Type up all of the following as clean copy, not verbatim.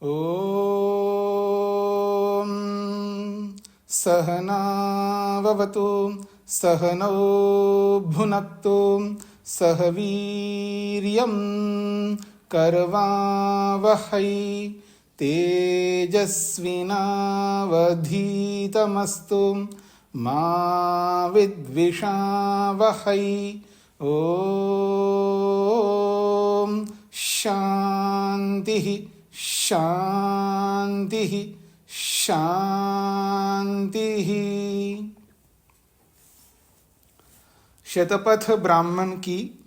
ॐ सहनाववतु सहनौ भुनक्तु सह वीर्यं करवावहै तेजस्विनावधीतमस्तु मा विद्विषावहै। ॐ शान्तिः शान्तिः शान्तिः। शतपथ ब्राह्मण की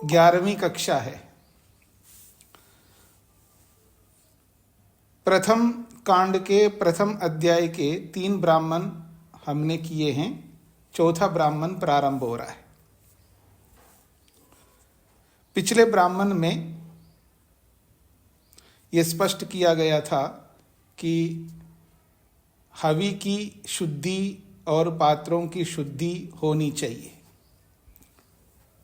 11वीं कक्षा है। प्रथम कांड के प्रथम अध्याय के 3 ब्राह्मण हमने किए हैं। चौथा ब्राह्मण प्रारंभ हो रहा है। पिछले ब्राह्मण में यह स्पष्ट किया गया था कि हवि की शुद्धि और पात्रों की शुद्धि होनी चाहिए।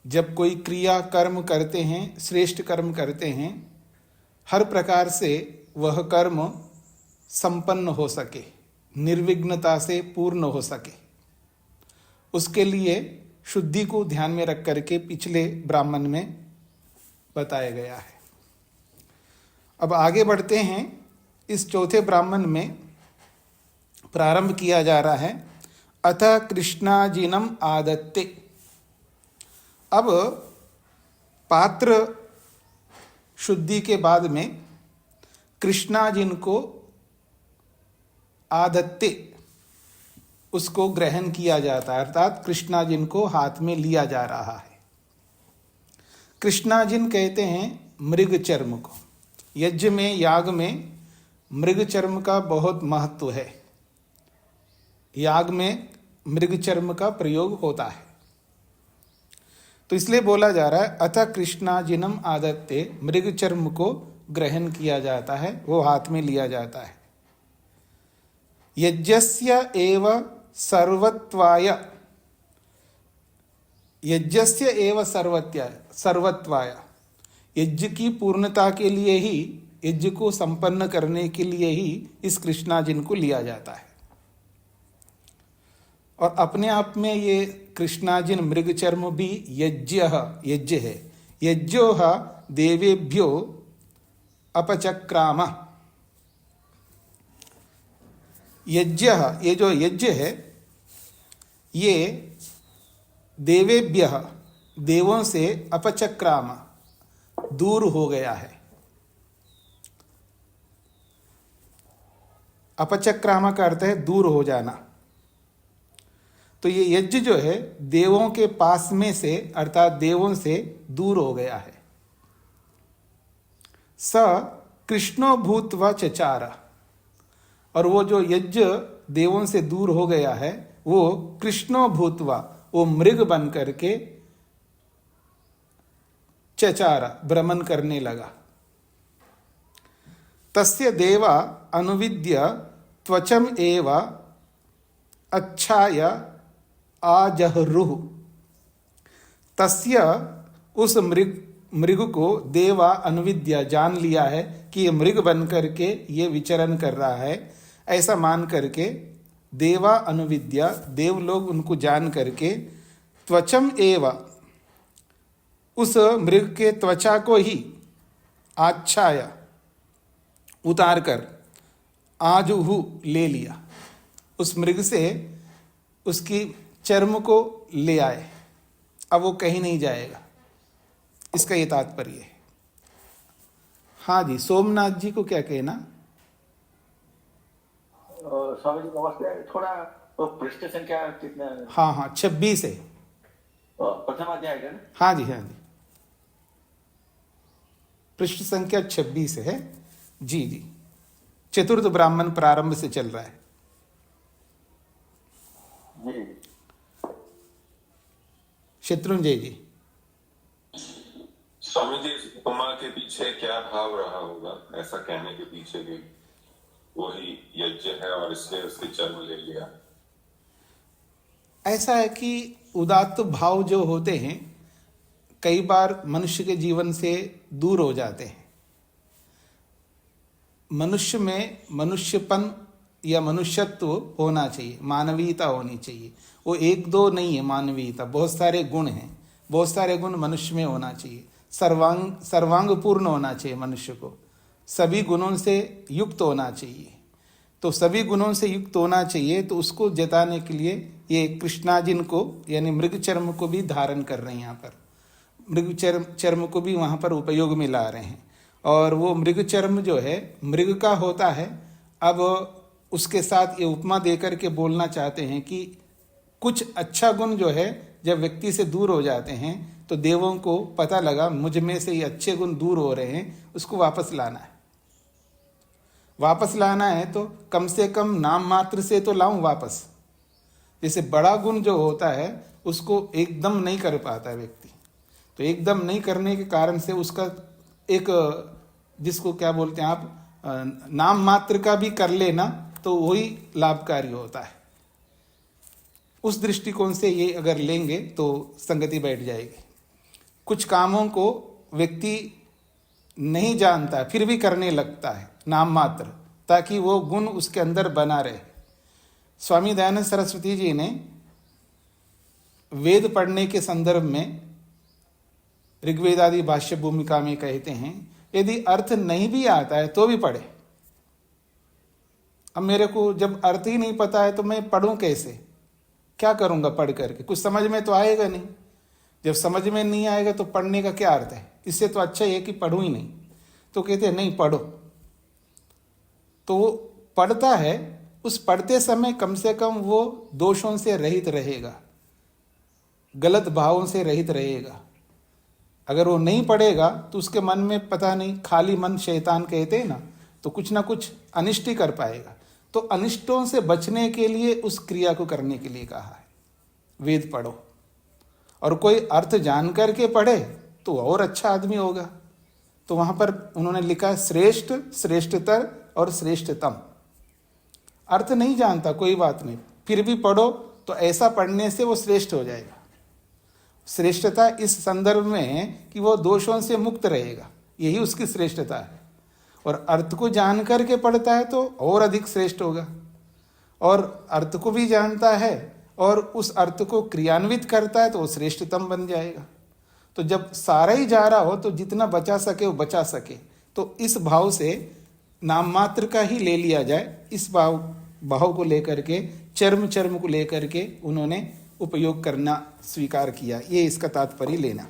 जब कोई क्रिया कर्म करते हैं, श्रेष्ठ कर्म करते हैं, हर प्रकार से वह कर्म संपन्न हो सके, निर्विघ्नता से पूर्ण हो सके, उसके लिए शुद्धि को ध्यान में रख करके पिछले ब्राह्मण में बताया गया है। अब आगे बढ़ते हैं। इस चौथे ब्राह्मण में प्रारंभ किया जा रहा है अथ कृष्णाजिनम आदत्ते। अब पात्र शुद्धि के बाद में कृष्णाजिन को आदत्ते उसको ग्रहण किया जाता है, अर्थात कृष्णाजिन को हाथ में लिया जा रहा है। कृष्णाजिन कहते हैं मृग चर्म को। यज्ञ में, याग में मृग चर्म का बहुत महत्व है। याग में मृग चर्म का प्रयोग होता है, तो इसलिए बोला जा रहा है अथ कृष्णाजिनम आदत्ते, मृग चर्म को ग्रहण किया जाता है, वो हाथ में लिया जाता है। यज्ञस्य एव सर्वत्वाय, यज्ञस्य एव सर्वत्वाय, यज्ञ की पूर्णता के लिए ही, यज्ञ को संपन्न करने के लिए ही इस कृष्णाजिन को लिया जाता है। और अपने आप में ये कृष्णाजिन मृग चर्म भी यज्ञ है। यज्ञो देवेभ्यो अपचक्राम। यज्ञ, ये जो यज्ञ है ये देवेभ्य, देवों से अपचक्राम, दूर हो गया है। अपचक्राम का अर्थ है दूर हो जाना। तो ये यज्ञ जो है देवों के पास में से, अर्थात देवों से दूर हो गया है। स कृष्णो भूत्वा चचार, और वो जो यज्ञ देवों से दूर हो गया है वो कृष्णो भूत्वा, वो मृग बन करके चचार, भ्रमण करने लगा। तस्य देवा अनुविद्य त्वचम एव अच्छाय आजहरुः। तस्य, उस मृग को देवा अनुविद्या, जान लिया है कि ये मृग बन करके ये विचरण कर रहा है, ऐसा मान करके देवा अनुविद्या, देव लोग उनको जान करके त्वचम एव, उस मृग के त्वचा को ही आच्छाया, उतार कर आजुहु, ले लिया। उस मृग से उसकी चर्म को ले आए। अब वो कहीं नहीं जाएगा, इसका ये तात्पर्य है। हाँ जी, सोमनाथ जी को क्या कहना? स्वामी जी नमस्ते। थोड़ा तो पृष्ठ संख्या कितना? हाँ 26 है। प्रथम अध्याय है ना? हाँ जी पृष्ठ संख्या 26 है। जी, चतुर्थ ब्राह्मण प्रारंभ से चल रहा है। शत्रुंजय जी। स्वामी जी, उपमा के पीछे क्या भाव रहा होगा? ऐसा कहने के पीछे भी वही यज्ञ है और इसने उसके जन्म ले लिया। ऐसा है कि उदात्त भाव जो होते हैं कई बार मनुष्य के जीवन से दूर हो जाते हैं। मनुष्य में मनुष्यपन या मनुष्यत्व होना चाहिए, मानवीयता होनी चाहिए। वो एक दो नहीं है मानवीयता, बहुत सारे गुण हैं, बहुत सारे गुण मनुष्य में होना चाहिए। सर्वांग पूर्ण होना चाहिए मनुष्य को, सभी गुणों से युक्त होना चाहिए। तो सभी गुणों से युक्त होना चाहिए, तो उसको जताने के लिए ये कृष्णाजिन को यानी मृग चर्म को भी धारण कर रहे हैं। यहाँ पर मृग चर्म को भी वहाँ पर उपयोग में ला रहे हैं। और वो मृग चर्म जो है मृग का होता है। अब उसके साथ ये उपमा देकर के बोलना चाहते हैं कि कुछ अच्छा गुण जो है जब व्यक्ति से दूर हो जाते हैं तो देवों को पता लगा मुझ में से ये अच्छे गुण दूर हो रहे हैं, उसको वापस लाना है। वापस लाना है तो कम से कम नाम मात्र से तो लाऊं वापस। जैसे बड़ा गुण जो होता है उसको एकदम नहीं कर पाता है व्यक्ति, तो एकदम नहीं करने के कारण से उसका एक, जिसको क्या बोलते हैं आप, नाम मात्र का भी कर लेना तो वही लाभकारी होता है। उस दृष्टिकोण से ये अगर लेंगे तो संगति बैठ जाएगी। कुछ कामों को व्यक्ति नहीं जानता फिर भी करने लगता है नाम मात्र, ताकि वो गुण उसके अंदर बना रहे। स्वामी दयानंद सरस्वती जी ने वेद पढ़ने के संदर्भ में ऋग्वेद आदि भाष्य भूमिका में कहते हैं, यदि अर्थ नहीं भी आता है तो भी पढ़े। अब मेरे को जब अर्थ ही नहीं पता है तो मैं पढ़ूं कैसे, क्या करूंगा पढ़ करके, कुछ समझ में तो आएगा नहीं। जब समझ में नहीं आएगा तो पढ़ने का क्या अर्थ है। इससे तो अच्छा है कि पढ़ूं ही नहीं। तो कहते हैं नहीं पढ़ो। तो वो पढ़ता है, उस पढ़ते समय कम से कम वो दोषों से रहित रहेगा, गलत भावों से रहित रहेगा। अगर वो नहीं पढ़ेगा तो उसके मन में पता नहीं, खाली मन शैतान कहते हैं ना, तो कुछ ना कुछ अनिष्ट ही कर पाएगा। तो अनिष्टों से बचने के लिए उस क्रिया को करने के लिए कहा है वेद पढ़ो। और कोई अर्थ जान करके पढ़े तो और अच्छा आदमी होगा। तो वहां पर उन्होंने लिखा श्रेष्ठ, श्रेष्ठतर और श्रेष्ठतम। अर्थ नहीं जानता कोई बात नहीं, फिर भी पढ़ो तो ऐसा पढ़ने से वो श्रेष्ठ हो जाएगा। श्रेष्ठता इस संदर्भ में है कि वो दोषों से मुक्त रहेगा, यही उसकी श्रेष्ठता है। और अर्थ को जान करके पढ़ता है तो और अधिक श्रेष्ठ होगा। और अर्थ को भी जानता है और उस अर्थ को क्रियान्वित करता है तो वो श्रेष्ठतम बन जाएगा। तो जब सारा ही जा रहा हो तो जितना बचा सके वो बचा सके। तो इस भाव से नाम मात्र का ही ले लिया जाए, इस भाव को लेकर के चर्म को लेकर के उन्होंने उपयोग करना स्वीकार किया। ये इसका तात्पर्य लेना।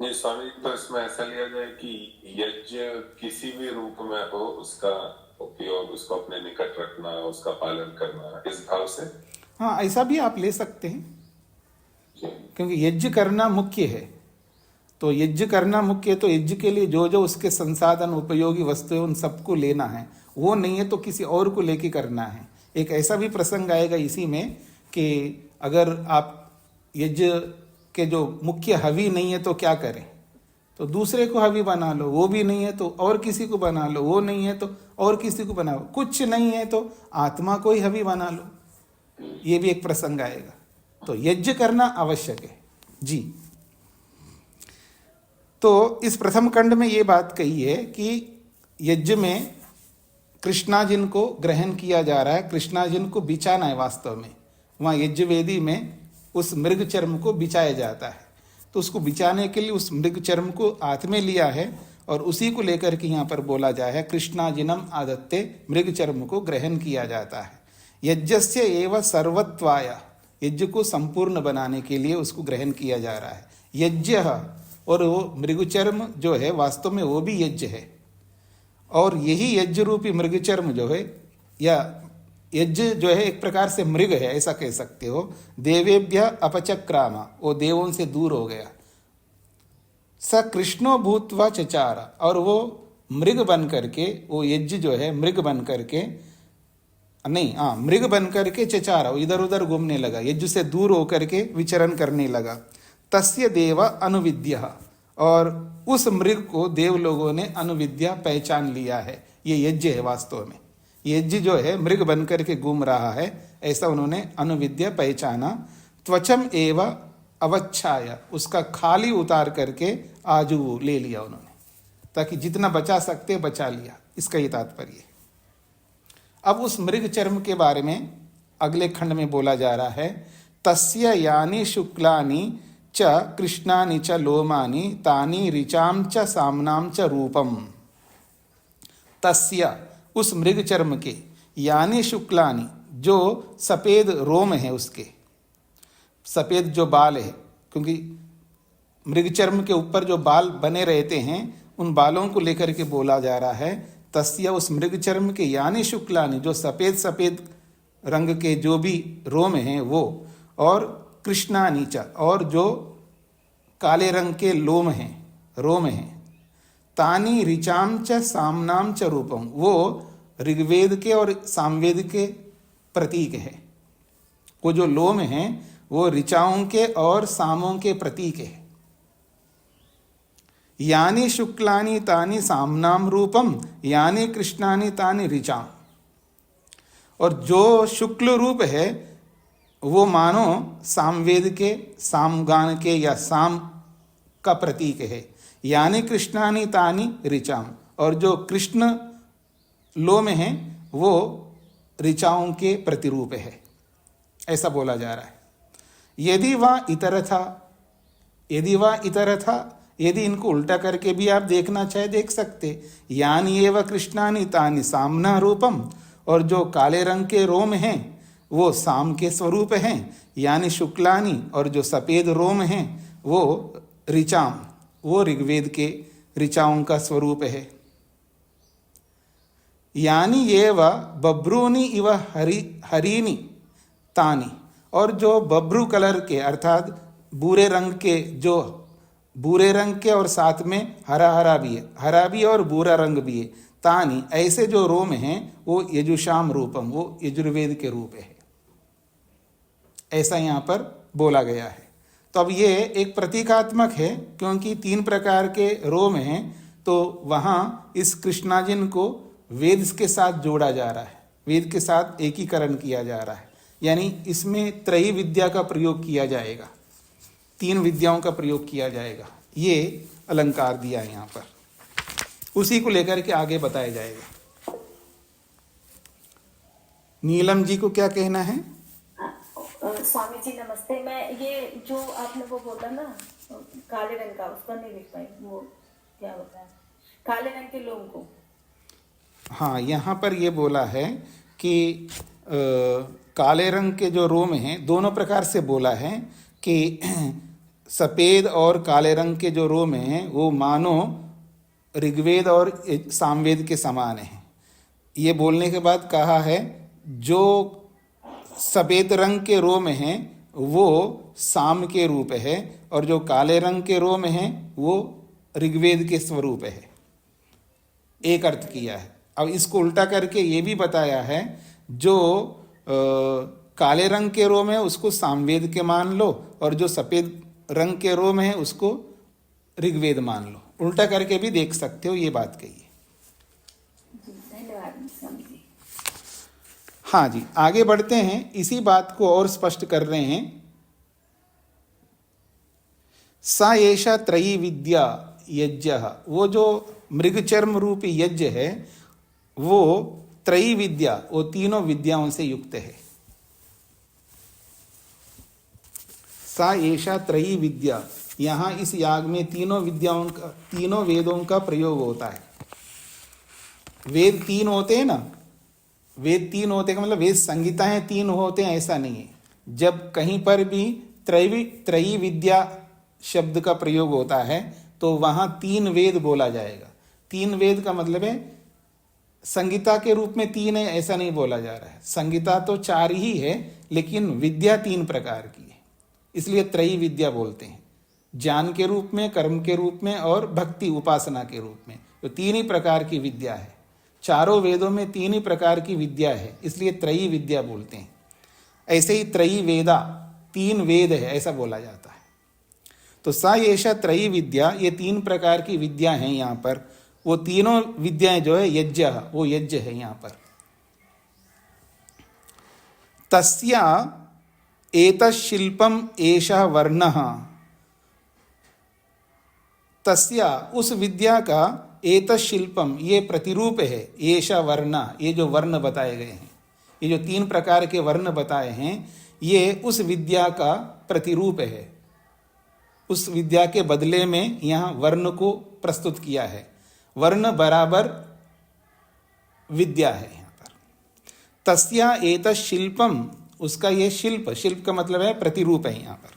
नहीं स्वामी, तो इसमें ऐसा लिया जाए कि यज्ञ किसी भी रूप में हो, उसका उपयोग, उसको अपने निकट रखना, उसका पालन करना, इस भाव से। हाँ, ऐसा भी आप ले सकते हैं, क्योंकि यज्ञ करना मुख्य है। तो यज्ञ करना मुख्य है तो यज्ञ के लिए जो जो उसके संसाधन, उपयोगी वस्तुएं, उन सबको लेना है। वो नहीं है तो किसी और को लेके करना है। एक ऐसा भी प्रसंग आएगा इसी में कि अगर आप यज्ञ के जो मुख्य हवि नहीं है तो क्या करें, तो दूसरे को हवि बना लो। वो भी नहीं है तो और किसी को बना लो। वो नहीं है तो और किसी को बनाओ। कुछ नहीं है तो आत्मा को ही हवि बना लो। ये भी एक प्रसंग आएगा। तो यज्ञ करना आवश्यक है जी। तो इस प्रथम खंड में ये बात कही है कि यज्ञ में कृष्णाजिन को ग्रहण किया जा रहा है। कृष्णाजिन को बिछाना है। वास्तव में वहाँ यज्ञ वेदी में उस मृग चर्म को बिछाया जाता है। तो उसको बिछाने के लिए उस मृग चर्म को हाथ में लिया है और उसी को लेकर के यहाँ पर बोला जाए है कृष्णाजिनम आदत्ते, मृग चर्म को ग्रहण किया जाता है। यज्ञस्य एव सर्वत्वाय, यज्ञ को संपूर्ण बनाने के लिए उसको ग्रहण किया जा रहा है। यज्ञ, और वो मृगचर्म जो है वास्तव में वो भी यज्ञ है। और यही यज्ञ रूपी मृगचर्म जो है, या यज्ञ जो है एक प्रकार से मृग है, ऐसा कह सकते हो। देवेभ्य अपचक्राम, वो देवों से दूर हो गया। स कृष्णो भूत्वा चचार, और वो मृग बन करके, वो यज्ञ जो है मृग बन करके, नहीं हाँ, मृग बन करके चचार, इधर उधर घूमने लगा, यज्ञ से दूर होकर के विचरण करने लगा। तस्य देव अनुविद्या, और उस मृग को देव लोगों ने अनुविद्या पहचान लिया है। ये यज्ञ है वास्तव में। यज्ञ जो है मृग बन करके घूम रहा है, ऐसा उन्होंने अनुविद्या पहचाना। त्वचम एवं अवच्छाया, उसका खाली उतार करके आजू ले लिया उन्होंने। ताकि जितना बचा सकते बचा लिया, इसका ये तात्पर्य। अब उस मृग चर्म के बारे में अगले खंड में बोला जा रहा है, तस्य यानि शुक्लानि च कृष्णानि च लोमानि तानि ऋचाम च सामनाम च रूपम। तस्य उस मृग चर्म के, यानि शुक्लानि जो सफेद रोम है उसके, सफेद जो बाल है, क्योंकि मृग चर्म के ऊपर जो बाल बने रहते हैं उन बालों को लेकर के बोला जा रहा है, तस्य उस मृग चर्म के, यानि शुक्लानि जो सफेद सफेद रंग के जो भी रोम हैं वो, और कृष्णानि च और जो काले रंग के लोम हैं, रोम हैं, तानि ऋचाम च सामनाम च रूपम, वो ऋग्वेद के और सामवेद के प्रतीक है। वो जो लोम हैं वो ऋचाओं के और सामों के प्रतीक है। यानि शुक्लानि तानि सामनाम रूपम यानि कृष्णानि तानि ऋचाम, और जो शुक्ल रूप है वो मानो सामवेद के, सामगान के या साम का प्रतीक है। यानि कृष्णानि तानि ऋचाम, और जो कृष्ण लोम है वो ऋचाओं के प्रतिरूप है, ऐसा बोला जा रहा है। यदि वह इतरथा, यदि वह इतरथा, यदि इनको उल्टा करके भी आप देखना चाहे देख सकते। यानि एव कृष्णानि तानि सामना रूपम, और जो काले रंग के रोम हैं वो साम के स्वरूप हैं। यानि शुक्लानि, और जो सफेद रोम हैं वो ऋचाम, वो ऋग्वेद के ऋचाओं का स्वरूप है। यानि एव बभ्रूनि इव हरीनि तानि, और जो बभ्रू कलर के अर्थात भूरे रंग के, जो भूरे रंग के और साथ में हरा हरा भी है, हरा भी और भूरा रंग भी है, तानि ऐसे जो रोम हैं वो यजुषाम रूपम, वो यजुर्वेद के रूप है, ऐसा यहाँ पर बोला गया है। तो अब ये एक प्रतीकात्मक है, क्योंकि 3 प्रकार के रोम हैं, तो वहाँ इस कृष्णाजिन को वेद के साथ जोड़ा जा रहा है, वेद के साथ एकीकरण किया जा रहा है, यानी इसमें त्रयी विद्या का प्रयोग किया जाएगा, 3 विद्याओं का प्रयोग किया जाएगा। ये अलंकार दिया है यहाँ पर, उसी को लेकर के आगे बताया जाएगा। नीलम जी को क्या कहना है? स्वामी जी नमस्ते। मैं ये जो आपने वो बोला ना काले रंग का, उसका नहीं लिख पाई, वो क्या होता है काले रंग के लोगों को। हाँ, यहाँ पर ये बोला है कि काले रंग के जो रोम हैं, दोनों प्रकार से बोला है कि सफ़ेद और काले रंग के जो रोम हैं वो मानो ऋग्वेद और सामवेद के समान हैं। ये बोलने के बाद कहा है जो सफ़ेद रंग के रोम हैं वो साम के रूप है, और जो काले रंग के रोम हैं वो ऋग्वेद के स्वरूप है। एक अर्थ किया है। अब इसको उल्टा करके ये भी बताया है, जो काले रंग के रोम है उसको सामवेद के मान लो, और जो सफ़ेद रंग के रोम है उसको ऋग्वेद मान लो। उल्टा करके भी देख सकते हो, ये बात कही है। धन्यवाद स्वामी जी। हाँ जी, आगे बढ़ते हैं, इसी बात को और स्पष्ट कर रहे हैं। सा एषा त्रयी विद्या यज्ञः, वो जो मृगचर्म रूपी यज्ञ है वो त्रयी विद्या, वो 3 विद्याओं से युक्त है। सा एषा त्रयी विद्या, यहाँ इस याग में 3 विद्याओं का, 3 वेदों का प्रयोग होता है। वेद 3 होते हैं ना, वेद 3 होते हैं, मतलब वेद संहिताएं 3 होते हैं, ऐसा नहीं है। जब कहीं पर भी त्रयी विद्या शब्द का प्रयोग होता है तो वहाँ 3 वेद बोला जाएगा। 3 वेद का मतलब है संगीता के रूप में 3 है, ऐसा नहीं बोला जा रहा है। संगीता तो 4 ही है, लेकिन विद्या 3 प्रकार की है, इसलिए त्रयी विद्या बोलते हैं। ज्ञान के रूप में, कर्म के रूप में और भक्ति उपासना के रूप में, तो 3 ही प्रकार की विद्या है। चारों वेदों में 3 ही प्रकार की विद्या है, इसलिए त्रयी विद्या बोलते हैं। ऐसे ही त्रयी वेदा, 3 वेद है, ऐसा बोला जाता है। तो सा एषा त्रयी विद्या, ये 3 प्रकार की विद्या हैं यहाँ पर। वो तीनों विद्याएं जो है यज्ञ, वो यज्ञ है यहाँ पर। तस्या एतशिल्पम एषः वर्णः, तस्या उस विद्या का एतत् शिल्पम, ये प्रतिरूप है, एषा वर्णा, ये जो वर्ण बताए गए हैं, ये जो 3 प्रकार के वर्ण बताए हैं, ये उस विद्या का प्रतिरूप है। उस विद्या के बदले में यहाँ वर्ण को प्रस्तुत किया है। वर्ण बराबर विद्या है यहाँ पर। तस्या एतत् शिल्पम, उसका ये शिल्प, शिल्प का मतलब है प्रतिरूप है यहाँ पर।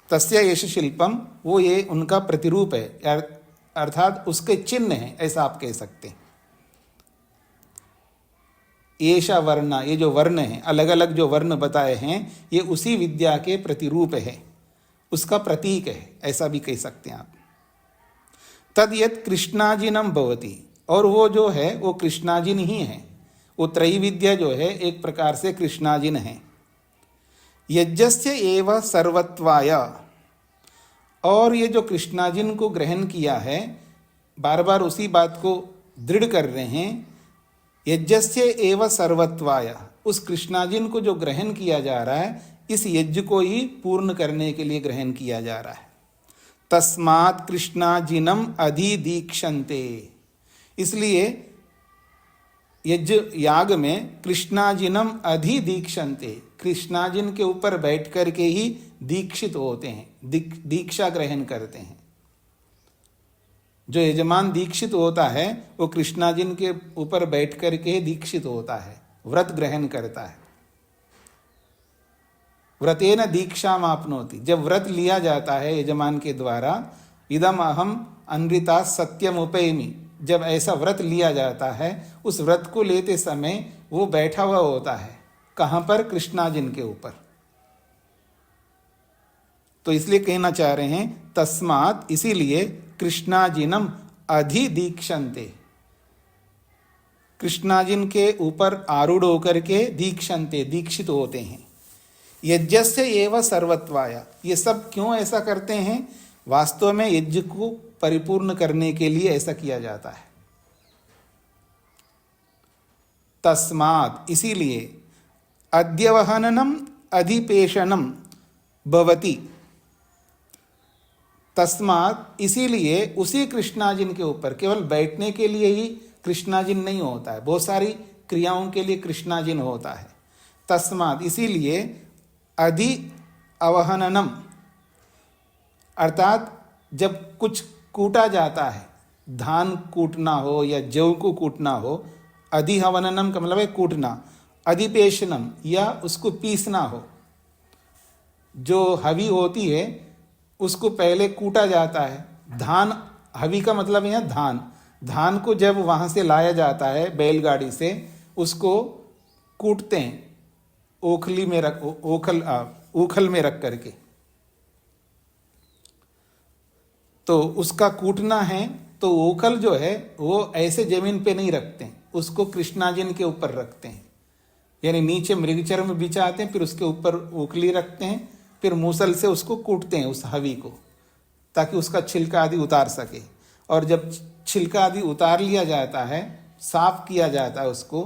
तस्या एष शिल्पम, वो ये उनका प्रतिरूप है, अर्थात उसके चिन्ह है, ऐसा आप कह सकते हैं। एषा वर्णा, ये जो वर्ण है, अलग अलग जो वर्ण बताए हैं, ये उसी विद्या के प्रतिरूप है, उसका प्रतीक है, ऐसा भी कह सकते हैं आप। तद यत् कृष्णाजिनम भवति, और वो जो है वो कृष्णाजिन ही है। वो त्रयी विद्या जो है एक प्रकार से कृष्णाजिन है। यज्ञस्य एव सर्वत्वाय, और ये जो कृष्णाजिन को ग्रहण किया है, बार बार उसी बात को दृढ़ कर रहे हैं। यज्ञस्य एव सर्वत्वाय, उस कृष्णाजिन को जो ग्रहण किया जा रहा है, इस यज्ञ को ही पूर्ण करने के लिए ग्रहण किया जा रहा है। तस्मात् कृष्णाजिनम अधिदीक्षन्ते, इसलिए यज्ञ याग में कृष्णाजिनम अधिदीक्षन्ते, कृष्णाजिन के ऊपर बैठ कर के ही दीक्षित होते हैं, दीक्षा ग्रहण करते हैं। जो यजमान दीक्षित होता है वो कृष्णाजिन के ऊपर बैठ कर के दीक्षित होता है, व्रत ग्रहण करता है। व्रतेन दीक्षाम आपनोति, जब व्रत लिया जाता है यजमान के द्वारा, इदम अहम अनृता सत्यम उपैमि, जब ऐसा व्रत लिया जाता है, उस व्रत को लेते समय वो बैठा हुआ होता है। कहाँ पर? कृष्णाजिन के ऊपर। तो इसलिए कहना चाह रहे हैं तस्मात्, इसीलिए कृष्णाजिनम अधिदीक्षन्ते, कृष्णाजिन के ऊपर आरूढ़ होकर के दीक्षन्ते, दीक्षित होते हैं। यज्ञस्य एव सर्वत्वाय, ये सब क्यों ऐसा करते हैं? वास्तव में यज्ञ को परिपूर्ण करने के लिए ऐसा किया जाता है। तस्मात्, इसीलिए अद्यवहननम अधिपेशनम भवति, तस्मात्, इसीलिए उसी कृष्णाजिन के ऊपर, केवल बैठने के लिए ही कृष्णाजिन नहीं होता है, बहुत सारी क्रियाओं के लिए कृष्णाजिन होता है। तस्मात्, इसीलिए अधि अवहननम, अर्थात जब कुछ कूटा जाता है, धान कूटना हो या जौ को कूटना हो, अधिहवननम का मतलब है कूटना, अधिपेशनम या उसको पीसना हो, जो हवी होती है उसको पहले कूटा जाता है। धान, हवी का मतलब है धान, धान को जब वहाँ से लाया जाता है बैलगाड़ी से, उसको कूटते हैं ओखली में रख, ओखल में रख करके, तो उसका कूटना है। तो ओखल जो है वो ऐसे जमीन पे नहीं रखते हैं, उसको कृष्णाजिन के ऊपर रखते हैं, यानी नीचे मृगचर्म बिछाते हैं, फिर उसके ऊपर ओखली रखते हैं, फिर मूसल से उसको कूटते हैं उस हवी को, ताकि उसका छिलका आदि उतार सके। और जब छिलका आदि उतार लिया जाता है, साफ किया जाता है उसको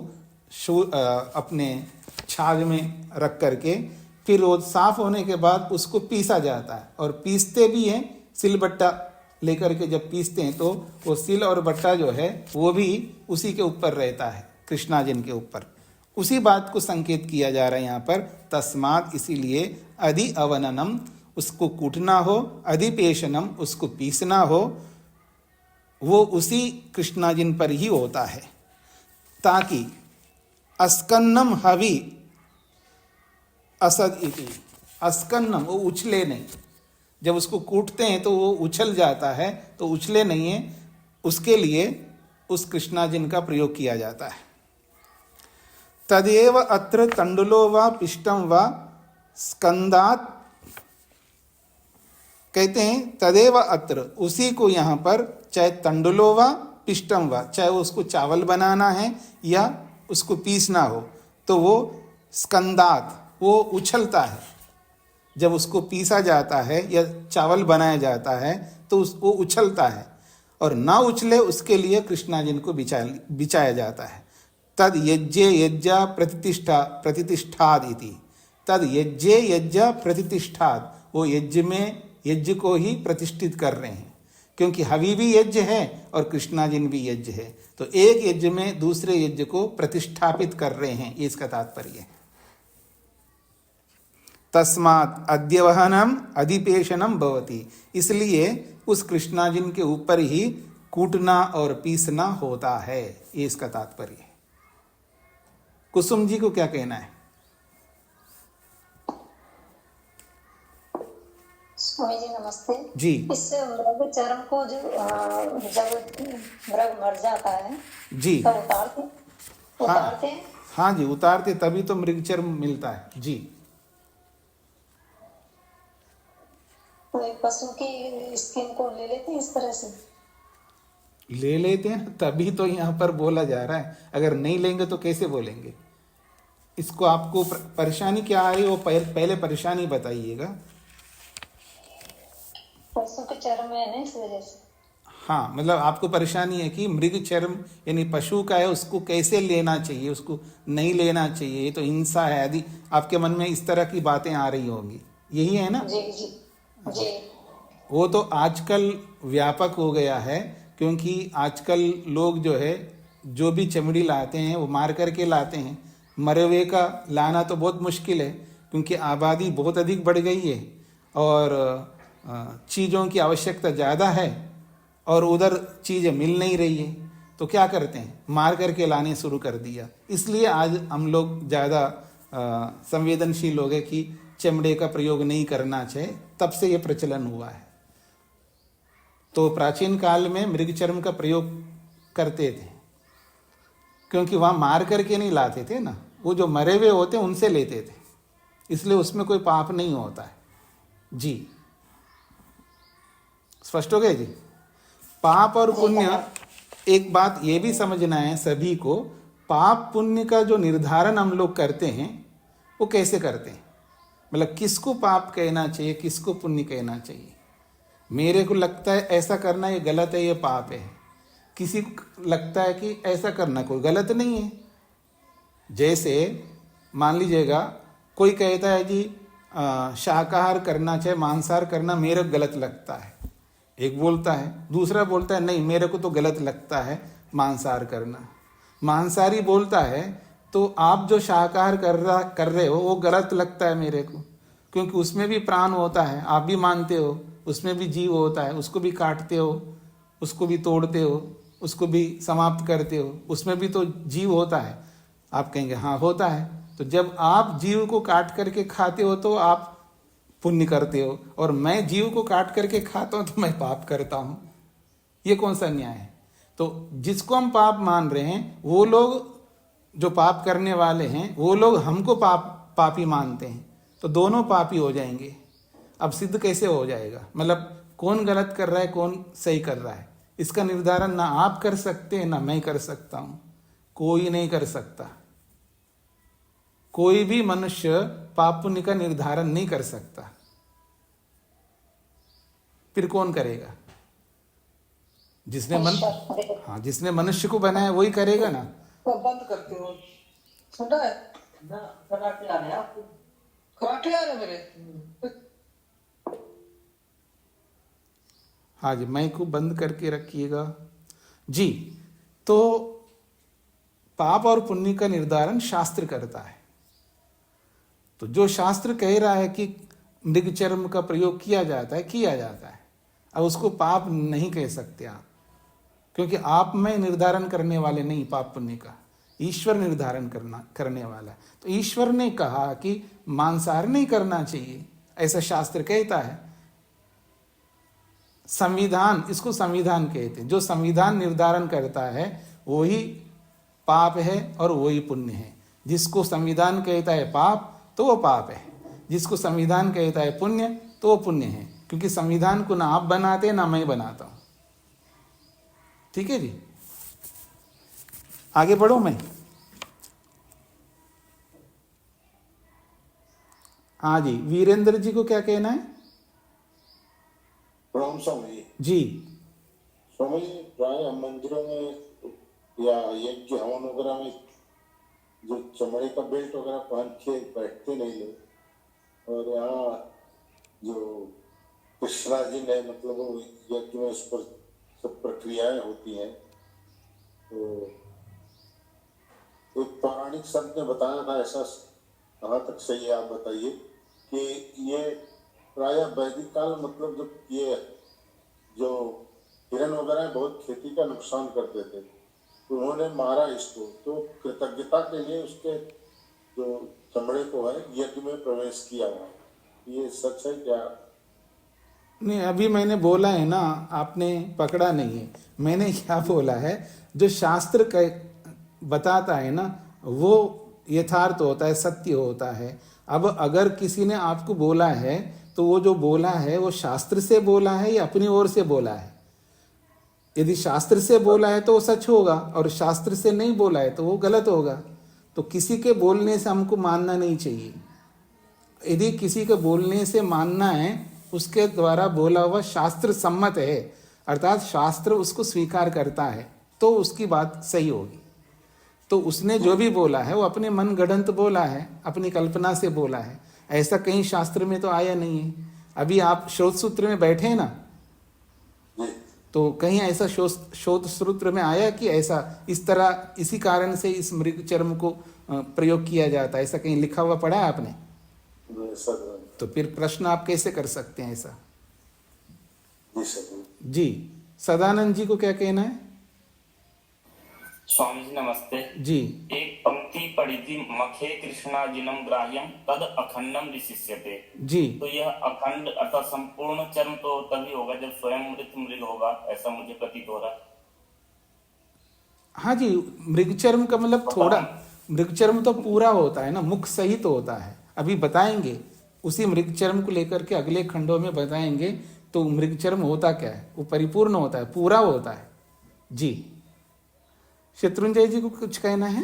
अपने छाछ में रख करके, फिर वो साफ होने के बाद उसको पीसा जाता है। और पीसते भी हैं, सिलबट्टा लेकर के जब पीसते हैं तो वो सिल और बट्टा जो है वो भी उसी के ऊपर रहता है, कृष्णाजिन के ऊपर। उसी बात को संकेत किया जा रहा है यहाँ पर। तस्मात्, इसीलिए अधि अवननम, उसको कूटना हो, अधिपेशनम, उसको पीसना हो, वो उसी कृष्णाजिन पर ही होता है, ताकि अस्कन्नम हवि असद इति, अस्कन्नम, वो उछले नहीं। जब उसको कूटते हैं तो वो उछल जाता है, तो उछले नहीं है, उसके लिए उस कृष्णाजिन का प्रयोग किया जाता है। तदेव अत्र तंडुलो वा पिष्टम वा स्कंदात, कहते हैं तदेव अत्र, उसी को यहाँ पर चाहे तंडुलो वा पिष्टम वा, चाहे उसको चावल बनाना है या उसको पीसना हो, तो वो स्कंदात, वो उछलता है। जब उसको पीसा जाता है या चावल बनाया जाता है तो वो उछलता है, और ना उछले उसके लिए कृष्णाजिन को बिछाया जाता है। तद यज्ञे यज्ञा प्रतिष्ठाद इति, तद यज्ञे यज्ञा प्रतिष्ठाद, वो यज्ञ में यज्ञ को ही प्रतिष्ठित कर रहे हैं, क्योंकि हवि भी यज्ञ है और कृष्णाजिन भी यज्ञ है, तो एक यज्ञ में दूसरे यज्ञ को प्रतिष्ठापित कर रहे हैं, ये इसका तात्पर्य है। तस्मात् अद्यवहनम अधिपेशनम भवति, इसलिए उस कृष्णाजिन के ऊपर ही कूटना और पीसना होता है, ये इसका तात्पर्य है। कुसुम जी को क्या कहना है? स्वामी जी नमस्ते जी। इस मृग चर्म को जो जब मृग मर जाता है जी तब उतारते हैं। हाँ जी, उतारते, तभी तो मृग चर्म मिलता है जी। तो एक पशु की स्किन को ले लेते हैं, इस तरह से ले लेते हैं, तभी तो यहाँ पर बोला जा रहा है। अगर नहीं लेंगे तो कैसे बोलेंगे? इसको आपको परेशानी क्या आ रही है वो पहले परेशानी बताइएगा। पशु के चर्म है ना, इस वजह से। हाँ, मतलब आपको परेशानी है कि मृग चर्म यानी पशु का है, उसको कैसे लेना चाहिए, उसको नहीं लेना चाहिए, ये तो हिंसा है आदि, आपके मन में इस तरह की बातें आ रही होंगी, यही है ना? जी जी जी। वो तो आजकल व्यापक हो गया है, क्योंकि आजकल लोग जो है जो भी चमड़ी लाते हैं वो मार करके लाते हैं। मरे हुए का लाना तो बहुत मुश्किल है, क्योंकि आबादी बहुत अधिक बढ़ गई है और चीज़ों की आवश्यकता ज़्यादा है और उधर चीज़ें मिल नहीं रही है, तो क्या करते हैं, मार करके लाने शुरू कर दिया। इसलिए आज हम लोग ज़्यादा संवेदनशील हो गए कि चमड़े का प्रयोग नहीं करना चाहिए, तब से ये प्रचलन हुआ है। तो प्राचीन काल में मृग चर्म का प्रयोग करते थे, क्योंकि वहाँ मार करके नहीं लाते थे ना, वो जो मरे हुए होते उनसे लेते थे, इसलिए उसमें कोई पाप नहीं होता है जी। स्पष्ट हो गया जी? पाप और पुण्य, एक बात ये भी समझना है सभी को, पाप पुण्य का जो निर्धारण हम लोग करते हैं वो कैसे करते हैं, मतलब किसको पाप कहना चाहिए, किसको पुण्य कहना चाहिए। मेरे को लगता है ऐसा करना ये गलत है, ये पाप है, किसी को लगता है कि ऐसा करना कोई गलत नहीं है। जैसे मान लीजिएगा कोई कहता है जी शाकाहार करना चाहिए, मांसाहार करना मेरे को गलत लगता है, एक बोलता है, दूसरा बोलता है नहीं मेरे को तो गलत लगता है मांसाहार करना। मांसाहारी बोलता है तो आप जो शाकाहार कर रहे हो वो गलत लगता है मेरे को, क्योंकि उसमें भी प्राण होता है, आप भी मानते हो, उसमें भी जीव होता है, उसको भी काटते हो, उसको भी तोड़ते हो, उसको भी समाप्त करते हो, उसमें भी तो जीव होता है। आप कहेंगे हाँ होता है, तो जब आप जीव को काट करके खाते हो तो आप पुण्य करते हो, और मैं जीव को काट करके खाता हूं तो मैं पाप करता हूं, ये कौन सा न्याय है? तो जिसको हम पाप मान रहे हैं वो लोग जो पाप करने वाले हैं वो लोग हमको पापी मानते हैं, तो दोनों पापी हो जाएंगे। अब सिद्ध कैसे हो जाएगा, मतलब कौन गलत कर रहा है कौन सही कर रहा है, इसका निर्धारण ना आप कर सकते हैं ना मैं कर सकता हूं, कोई नहीं कर सकता। कोई भी मनुष्य पाप पुण्य का निर्धारण नहीं कर सकता, फिर कौन करेगा? जिसने मनुष्य को बनाया वही करेगा ना। तो बंद करते हो, सुना है ना कराटे आ रहे हैं आपको? कराटे आ रहे मेरे। हाँ जी, माइक को बंद करके रखिएगा जी। तो पाप और पुण्य का निर्धारण शास्त्र करता है, तो जो शास्त्र कह रहा है कि मृग चर्म का प्रयोग किया जाता है, अब उसको पाप नहीं कह सकते आप, क्योंकि आप में निर्धारण करने वाले नहीं, पाप पुण्य का ईश्वर निर्धारण करने वाला है। तो ईश्वर ने कहा कि मांसाहार नहीं करना चाहिए, ऐसा शास्त्र कहता है। संविधान, इसको संविधान कहते हैं, जो संविधान निर्धारण करता है वही पाप है और वही पुण्य है। जिसको संविधान कहता है पाप तो वो पाप है, जिसको संविधान कहता है पुण्य तो वो पुण्य है, क्योंकि संविधान को ना आप बनाते ना मैं बनाता हूं। ठीक है जी, आगे बढ़ो मैं। हाँ जी, वीरेंद्र जी को क्या कहना है? प्रणाम स्वामी जी। स्वामी जी, प्राय मंदिरों में या यज्ञ हवन वगैरह में जो चमड़े का बेल्ट वगैरह पहन के बैठते नहीं लोग, और यहाँ जो कृष्णा जी ने मतलब वो यज्ञ में उस पर सब प्रक्रियाएं होती हैं। तो एक पौराणिक संत ने बताया था, ऐसा कहाँ तक सही है आप बताइए, कि ये प्रायः वैदिक काल मतलब जब ये जो हिरण वगैरह बहुत खेती का नुकसान करते थे, तो उन्होंने मारा इसको, तो कृतज्ञता के लिए उसके जो चमड़े को है यज्ञ में प्रवेश किया हुआ। ये सच है क्या? नहीं, अभी मैंने बोला है ना, आपने पकड़ा नहीं है। मैंने क्या बोला है, जो शास्त्र बताता है ना वो यथार्थ होता है, सत्य होता है। अब अगर किसी ने आपको बोला है तो वो जो बोला है वो शास्त्र से बोला है या अपनी ओर से बोला है। यदि शास्त्र से बोला है तो वो सच होगा, और शास्त्र से नहीं बोला है तो वो गलत होगा। तो किसी के बोलने से हमको मानना नहीं चाहिए। यदि किसी के बोलने से मानना है, उसके द्वारा बोला हुआ शास्त्र सम्मत है, अर्थात शास्त्र उसको स्वीकार करता है, तो उसकी बात सही होगी। तो उसने जो भी बोला है वो अपने मन गढ़ंत बोला है, अपनी कल्पना से बोला है। ऐसा कहीं शास्त्र में तो आया नहीं है। अभी आप शोध सूत्र में बैठे हैं ना, तो कहीं ऐसा शोध सूत्र में आया कि ऐसा इस तरह इसी कारण से इस मृग चर्म को प्रयोग किया जाता है, ऐसा कहीं लिखा हुआ पढ़ा है आपने? तो फिर प्रश्न आप कैसे कर सकते हैं ऐसा? जी, सदानंद जी को क्या कहना है? स्वामी जी नमस्ते जी। एक पंक्ति पढ़ी थी, मखे कृष्णा जिनम ग्राह्यम तद अखंडम विशिष्यते। जी, तो यह अखंड अर्थात संपूर्ण चर्म तो तभी होगा जब स्वयं मृत मृग होगा, ऐसा मुझे प्रतीत हो रहा है। हाँ जी, मृगचर्म का मतलब थोड़ा, मृगचर्म तो पूरा होता है ना, मुख सहित होता है। अभी बताएंगे उसी मृगचर्म को लेकर के, अगले खंडों में बताएंगे। तो मृगचर्म होता क्या है, वो परिपूर्ण होता है, पूरा होता है। जी, शत्रुंजय जी को कुछ कहना है?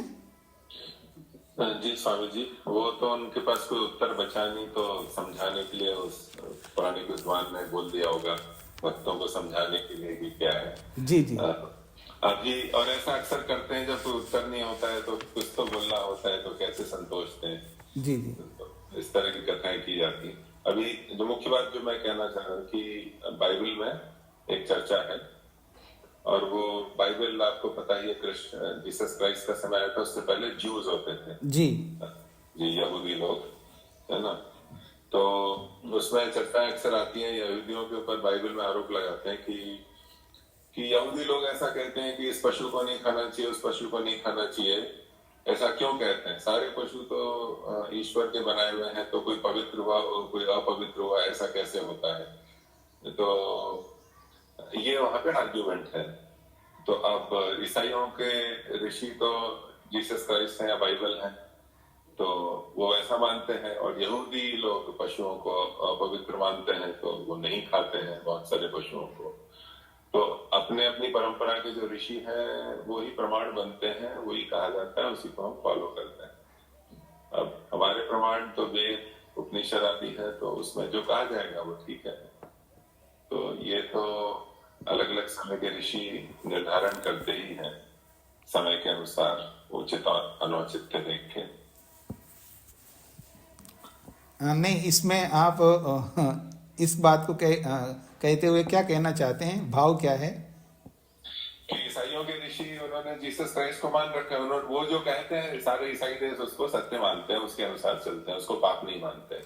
जी स्वामी जी, वो तो उनके पास कोई उत्तर बचा नहीं, तो समझाने के लिए उस पुराने विद्वान ने बोल दिया होगा भक्तों को समझाने के लिए कि क्या है। जी जी। अभी और ऐसा अक्सर करते हैं, जब कोई उत्तर नहीं होता है तो कुछ तो बोलना होता है, तो कैसे संतोषते हैं। जी जी। तो इस तरह की कथाएं की जाती। अभी जो मुख्य बात जो मैं कहना चाह रहा हूँ कि बाइबल में एक चर्चा है, और वो बाइबल आपको पता ही है, कृष्ण जीसस क्राइस्ट का समय आया था, उससे पहले ज्यूज होते थे जी जी, यहूदी लोग, है ना। तो उसमें चर्चाएं अक्सर आती हैं, यहूदियों के ऊपर बाइबल में आरोप लगाते हैं कि यहूदी लोग ऐसा कहते हैं कि इस पशु को नहीं खाना चाहिए, उस पशु को नहीं खाना चाहिए। ऐसा क्यों कहते हैं? सारे पशु तो ईश्वर के बनाए हुए हैं, तो कोई पवित्र हुआ कोई अपवित्र हुआ, ऐसा कैसे होता है? तो ये वहां पे आर्ग्यूमेंट है। तो अब ईसाइयों के ऋषि तो जीसस क्राइस्ट है या बाइबल है, तो वो ऐसा मानते हैं, और यहूदी लोग पशुओं को अपवित्र मानते हैं, तो वो नहीं खाते हैं बहुत सारे पशुओं को। तो अपने अपनी परंपरा के जो ऋषि हैं वो ही प्रमाण बनते हैं, वही कहा जाता है, उसी को हम फॉलो करते हैं। अब हमारे प्रमाण तो वेद उपनिषद आदि है, तो उसमें जो कहा जाएगा वो ठीक है। तो ये तो अलग अलग समय के ऋषि निर्धारण करते ही हैं, समय के अनुसार उचित और अनुचित के देख के। नहीं, इसमें आप इस बात को कहते हुए क्या कहना चाहते हैं? भाव क्या है? कि ईसाइयों के ऋषि उन्होंने जीसस क्राइस्ट को मान रखा है, उन्होंने वो जो कहते हैं सारे ईसाई देश उसको सत्य मानते हैं, उसके अनुसार चलते हैं, उसको पाप नहीं मानते।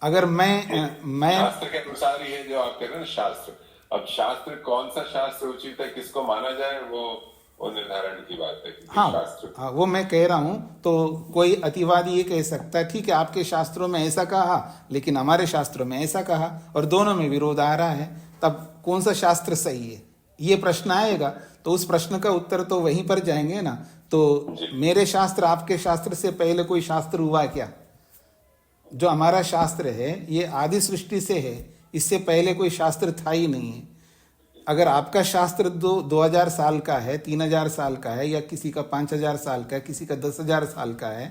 अगर मैं शास्त्र के अनुसार ही है जो आप कह रहे हैं, शास्त्र। अब शास्त्र कौन सा शास्त्र उचित है, किसको माना जाए, वो निर्धारण की बात है। हाँ, वो मैं कह रहा हूँ। तो कोई अतिवादी ये कह सकता है ठीक है, आपके शास्त्रों में ऐसा कहा लेकिन हमारे शास्त्रों में ऐसा कहा, और दोनों में विरोध आ रहा है, तब कौन सा शास्त्र सही है, ये प्रश्न आएगा। तो उस प्रश्न का उत्तर तो वहीं पर जाएंगे ना। तो मेरे शास्त्र आपके शास्त्र से पहले कोई शास्त्र हुआ क्या? जो हमारा शास्त्र है ये आदि सृष्टि से है, इससे पहले कोई शास्त्र था ही नहीं है। अगर आपका शास्त्र 2000 साल का है, 3000 साल का है, या किसी का 5000 साल का है, किसी का 10,000 साल का है,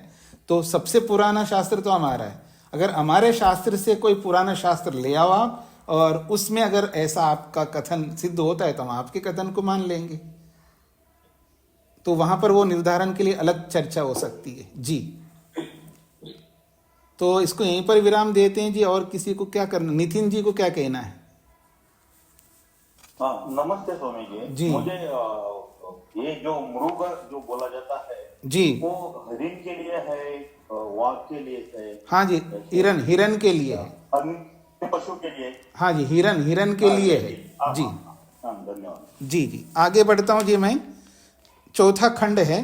तो सबसे पुराना शास्त्र तो हमारा है। अगर हमारे शास्त्र से कोई पुराना शास्त्र ले आओ आप, और उसमें अगर ऐसा आपका कथन सिद्ध होता है तो हम आपके कथन को मान लेंगे। तो वहां पर वो निर्धारण के लिए अलग चर्चा हो सकती है। जी, तो इसको यहीं पर विराम देते हैं जी, और किसी को क्या करना, नितिन जी को क्या कहना है? हाँ, नमस्ते स्वामी जी। जी। मुझे ये जो मृग जो बोला जाता है जी वो हरिण के लिए है, वाघ के लिए है? हाँ जी, हिरन के लिए है। अन्य पशु के लिए? हाँ जी, हिरन के लिए है जी। हाँ, धन्यवाद जी जी, आगे बढ़ता हूँ जी मैं। चौथा खंड है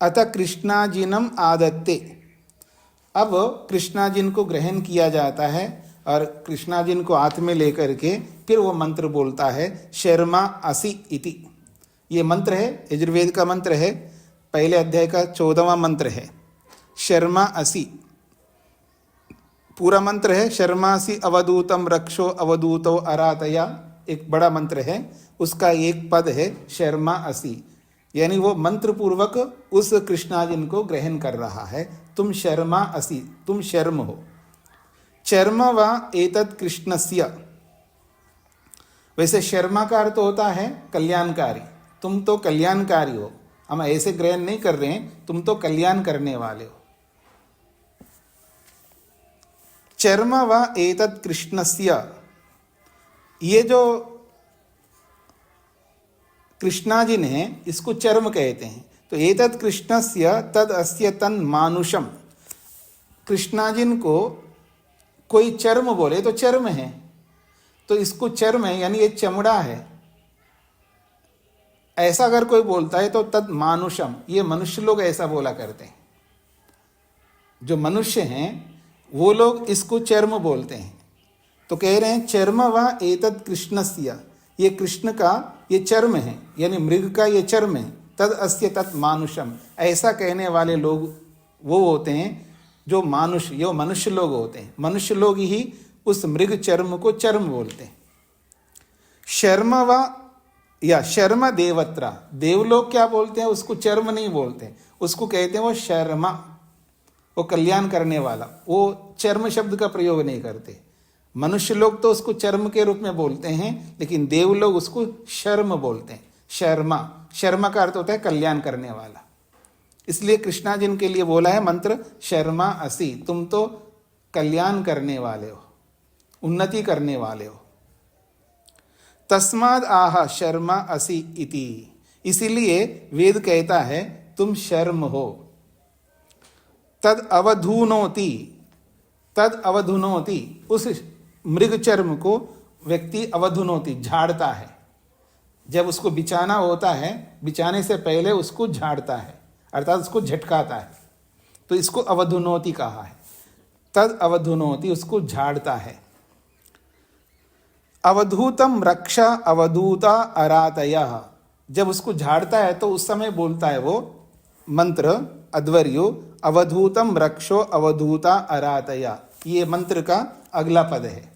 अतः कृष्णाजिनम आदत्ते। अब कृष्णाजिन को ग्रहण किया जाता है और कृष्णाजिन को हाथ में लेकर के फिर वो मंत्र बोलता है, शर्मा असि इति। ये मंत्र है, यजुर्वेद का मंत्र है, पहले अध्याय का 14वां मंत्र है, शर्मा असि। पूरा मंत्र है, शर्मासी अवधूतम रक्षो अवधूतो अरातया, एक बड़ा मंत्र है, उसका एक पद है शर्मा असि, यानी वो मंत्र पूर्वक उस कृष्णाजिन को ग्रहण कर रहा है। तुम शर्मा असि, तुम शर्म हो। चर्म व एतत् कृष्णस्य, वैसे शर्मा का अर्थ होता है कल्याणकारी। तुम तो कल्याणकारी हो, हम ऐसे ग्रहण नहीं कर रहे हैं, तुम तो कल्याण करने वाले हो। चर्म व एतत् कृष्णस्य, ये जो कृष्णाजिन है इसको चर्म कहते हैं। तो एतत् कृष्णस्य तद अस्य तन मानुषम, कृष्णाजिन को कोई चर्म बोले तो चर्म है, तो इसको चर्म है यानी ये चमड़ा है, ऐसा अगर कोई बोलता है तो तद मानुषम, ये मनुष्य लोग ऐसा बोला करते हैं। जो मनुष्य हैं वो लोग इसको चर्म बोलते हैं। तो कह रहे हैं चर्म व एतत् कृष्णस्य, ये कृष्ण का ये चर्म है, यानी मृग का ये चर्म है। तद अस्य तत् मानुषम, ऐसा कहने वाले लोग वो होते हैं जो मानुष, ये मनुष्य लोग होते हैं। मनुष्य लोग ही उस मृग चर्म को चर्म बोलते हैं। शर्म व या शर्म देवत्रा, देवलोग क्या बोलते हैं, उसको चर्म नहीं बोलते, उसको कहते हैं वो शर्मा, वो कल्याण करने वाला, वो चर्म शब्द का प्रयोग नहीं करते। मनुष्य लोग तो उसको चर्म के रूप में बोलते हैं, लेकिन देव लोग उसको शर्म बोलते हैं। शर्मा, शर्मा का अर्थ होता है कल्याण करने वाला। इसलिए कृष्णाजिन के लिए बोला है मंत्र, शर्मा असि, तुम तो कल्याण करने वाले हो, उन्नति करने वाले हो। तस्माद आह शर्मा असि इति, इसीलिए वेद कहता है तुम शर्म हो। तद अवधूनोति, तद अवधुनोति, उस मृग चर्म को व्यक्ति अवधुनोति, झाड़ता है। जब उसको बिछाना होता है, बिछाने से पहले उसको झाड़ता है, अर्थात उसको झटकाता है, तो इसको अवधुनोति कहा है। तद अवधुनोति, उसको झाड़ता है। अवधूतम रक्षा अवधूता अरातयः, जब उसको झाड़ता है तो उस समय बोलता है वो मंत्र अध्वर्यो, अवधूतम रक्षो अवधूता अरातया, ये मंत्र का अगला पद है।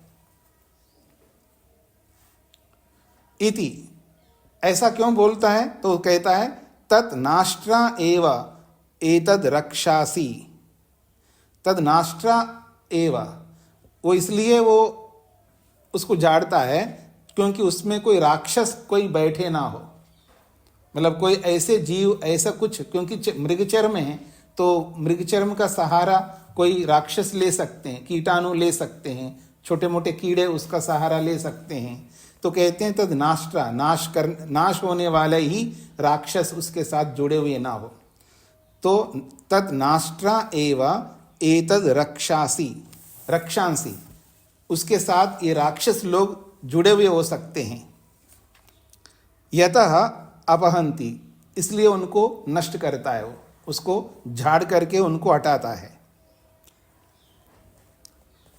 इति, ऐसा क्यों बोलता है, तो कहता है तत् नाष्ट्रा एव एतद रक्षासी, तद नाष्ट्रा एव, वो इसलिए वो उसको झाड़ता है क्योंकि उसमें कोई राक्षस कोई बैठे ना हो, मतलब कोई ऐसे जीव ऐसा कुछ, क्योंकि मृगचर्म है तो मृगचर्म का सहारा कोई राक्षस ले सकते हैं, कीटाणु ले सकते हैं, छोटे मोटे कीड़े उसका सहारा ले सकते हैं। तो कहते हैं तद नाष्ट्रा, नाश होने वाले ही राक्षस उसके साथ जुड़े हुए ना हो। तो तद नाष्ट्रा एव एतद रक्षासी, रक्षांसी, उसके साथ ये राक्षस लोग जुड़े हुए हो सकते हैं। यतः अपहंती, इसलिए उनको नष्ट करता है, वो उसको झाड़ करके उनको हटाता है।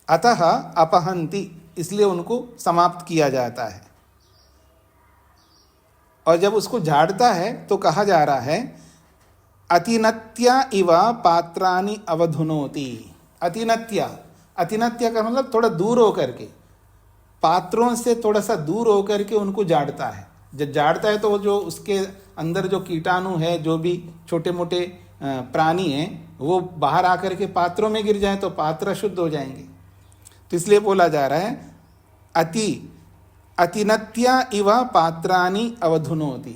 अतः अपहंती, इसलिए उनको समाप्त किया जाता है। और जब उसको झाड़ता है तो कहा जा रहा है अतिनत्या इव पात्राणि अवधुनोति। अतिनत्या, अतिनत्या का मतलब थोड़ा दूर होकर के, पात्रों से थोड़ा सा दूर होकर के उनको झाड़ता है। जब झाड़ता है तो वो जो उसके अंदर जो कीटाणु है, जो भी छोटे मोटे प्राणी हैं, वो बाहर आकर के पात्रों में गिर जाए तो पात्र शुद्ध हो जाएंगे। तो इसलिए बोला जा रहा है अतिनत्या इव पात्राणि अवधुनोति।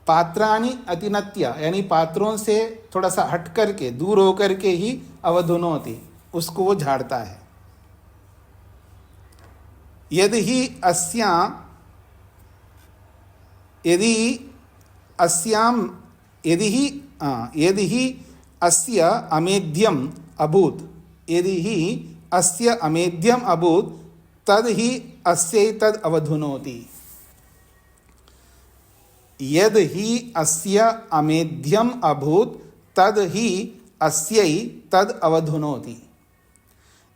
पात्राणि अतिनत्या, यानी पात्रों से थोड़ा सा हट करके, दूर होकर के ही अवधुनोति, उसको वो झाड़ता है। यदि ही अस्य अमेध्यम अभूत तद ही अस्यैतद् अवधुनोति। यद ही अस्य अमेध्यम अभूत तद ही अस्यै तद अवधुनोति।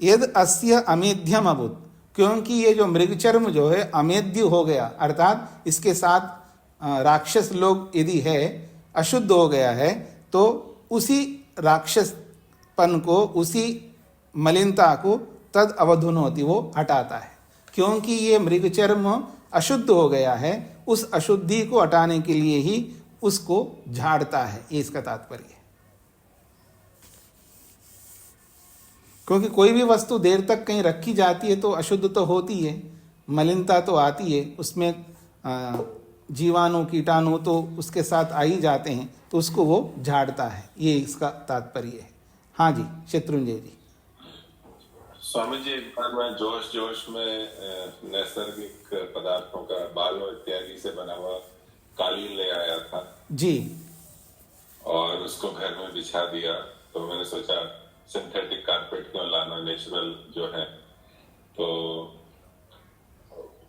यद अस्य अमेध्यम अभूत, क्योंकि ये जो मृगचर्म जो है अमेध्य हो गया, अर्थात इसके साथ राक्षस लोग यदि है, अशुद्ध हो गया है, तो उसी राक्षसपन को, उसी मलिनता को तद अवधुनोति, वो हटाता है। क्योंकि ये मृगचर्म अशुद्ध हो गया है, उस अशुद्धि को हटाने के लिए ही उसको झाड़ता है, ये इसका तात्पर्य है। क्योंकि कोई भी वस्तु देर तक कहीं रखी जाती है तो अशुद्ध तो होती है, मलिनता तो आती है, उसमें जीवाणु कीटाणु तो उसके साथ आ ही जाते हैं, तो उसको वो झाड़ता है, ये इसका तात्पर्य है। हाँ जी, शत्रुंजय जी। स्वामी जी, एक बार मैं जोश में नैसर्गिक पदार्थों का, बालों इत्यादि से बना हुआ कालीन ले आया था जी, और उसको घर में बिछा दिया। तो मैंने सोचा सिंथेटिक कारपेट क्यों लाना, नेचुरल जो है। तो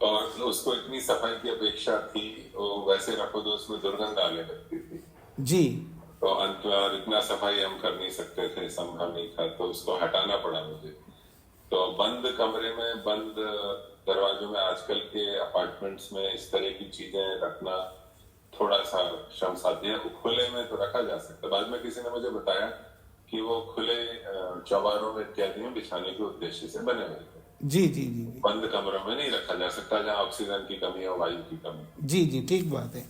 और उसको इतनी सफाई की अपेक्षा थी, वो वैसे रखो तो उसमें दुर्गंध आने लगती थी जी। तो अंत में, और इतना सफाई हम कर नहीं सकते थे, संभव नहीं था, तो उसको हटाना पड़ा मुझे। तो बंद कमरे में, बंद दरवाजों में, आजकल के अपार्टमेंट्स में इस तरह की चीजें रखना थोड़ा सा श्रम साध्य है। खुले में तो रखा जा सकता। बाद में किसी ने मुझे बताया कि वो खुले चौबारों में इत्यादि में बिछाने के उद्देश्य से बने हुए थे। जी जी जी, बंद कमरों में नहीं रखा जा सकता, जहाँ ऑक्सीजन की कमी हो, वायु की कमी। जी जी, ठीक बात है।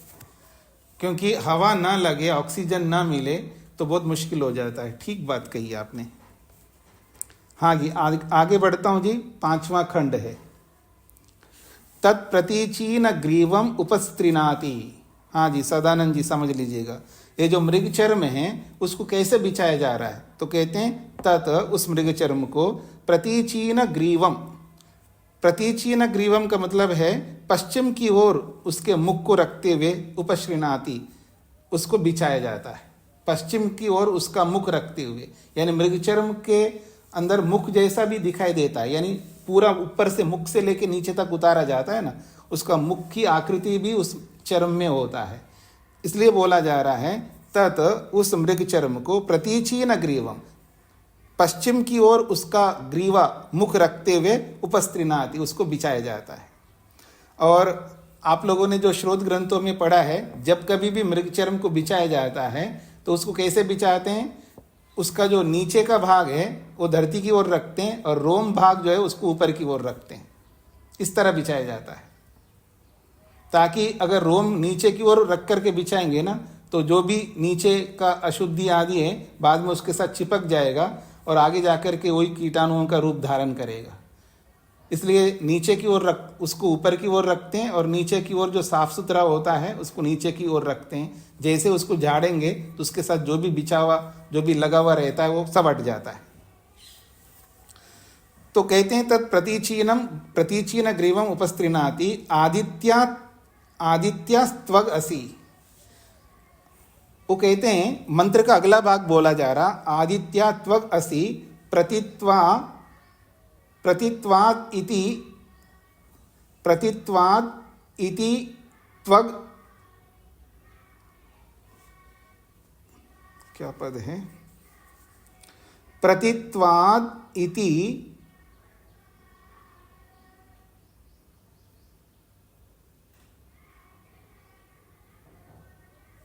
क्योंकि हवा ना लगे, ऑक्सीजन ना मिले तो बहुत मुश्किल हो जाता है। ठीक बात कही आपने। हाँ जी, आगे बढ़ता हूँ जी। 5वां खंड है, तत्प्रतीचीन ग्रीवम उपस्त्रीणाति। हाँ जी, सदानंद जी समझ लीजिएगा, ये जो मृगचर्म है उसको कैसे बिछाया जा रहा है। तो कहते हैं तत्, उस मृगचर्म को, प्रतीचीन ग्रीवम। प्रतीचीन ग्रीवम का मतलब है पश्चिम की ओर उसके मुख को रखते हुए, उपश्रीणाति, उसको बिछाया जाता है। पश्चिम की ओर उसका मुख रखते हुए, यानी मृगचर्म के अंदर मुख जैसा भी दिखाई देता है, यानी पूरा ऊपर से मुख से लेके नीचे तक उतारा जाता है ना, उसका मुख की आकृति भी उस चर्म में होता है। इसलिए बोला जा रहा है तत्, उस मृगचर्म को, प्रतीचीन ग्रीवम, पश्चिम की ओर उसका ग्रीवा, मुख रखते हुए, उपस्त्रीणाति, उसको बिछाया जाता है। और आप लोगों ने जो स्रोत ग्रंथों में पढ़ा है, जब कभी भी मृगचर्म को बिछाया जाता है तो उसको कैसे बिछाते हैं, उसका जो नीचे का भाग है वो धरती की ओर रखते हैं, और रोम भाग जो है उसको ऊपर की ओर रखते हैं। इस तरह बिछाया जाता है, ताकि अगर रोम नीचे की ओर रख करके बिछाएंगे ना, तो जो भी नीचे का अशुद्धि आदि है बाद में उसके साथ चिपक जाएगा और आगे जाकर के वही कीटाणुओं का रूप धारण करेगा। इसलिए नीचे की ओर उसको ऊपर की ओर रखते हैं, और नीचे की ओर जो साफ सुथरा होता है उसको नीचे की ओर रखते हैं। जैसे उसको झाड़ेंगे तो उसके साथ जो भी बिछा हुआ, जो भी लगा हुआ रहता है, वो सब हट जाता है। तो कहते हैं तत् प्रतीचीन ग्रीवम उपस्त्रीणाति आदित्यास्त्वग असि। वो कहते हैं, मंत्र का अगला भाग बोला जा रहा, आदित्यात्वग असि प्रतित्वाद इति त्वग, क्या पद है, प्रतित्वाद इति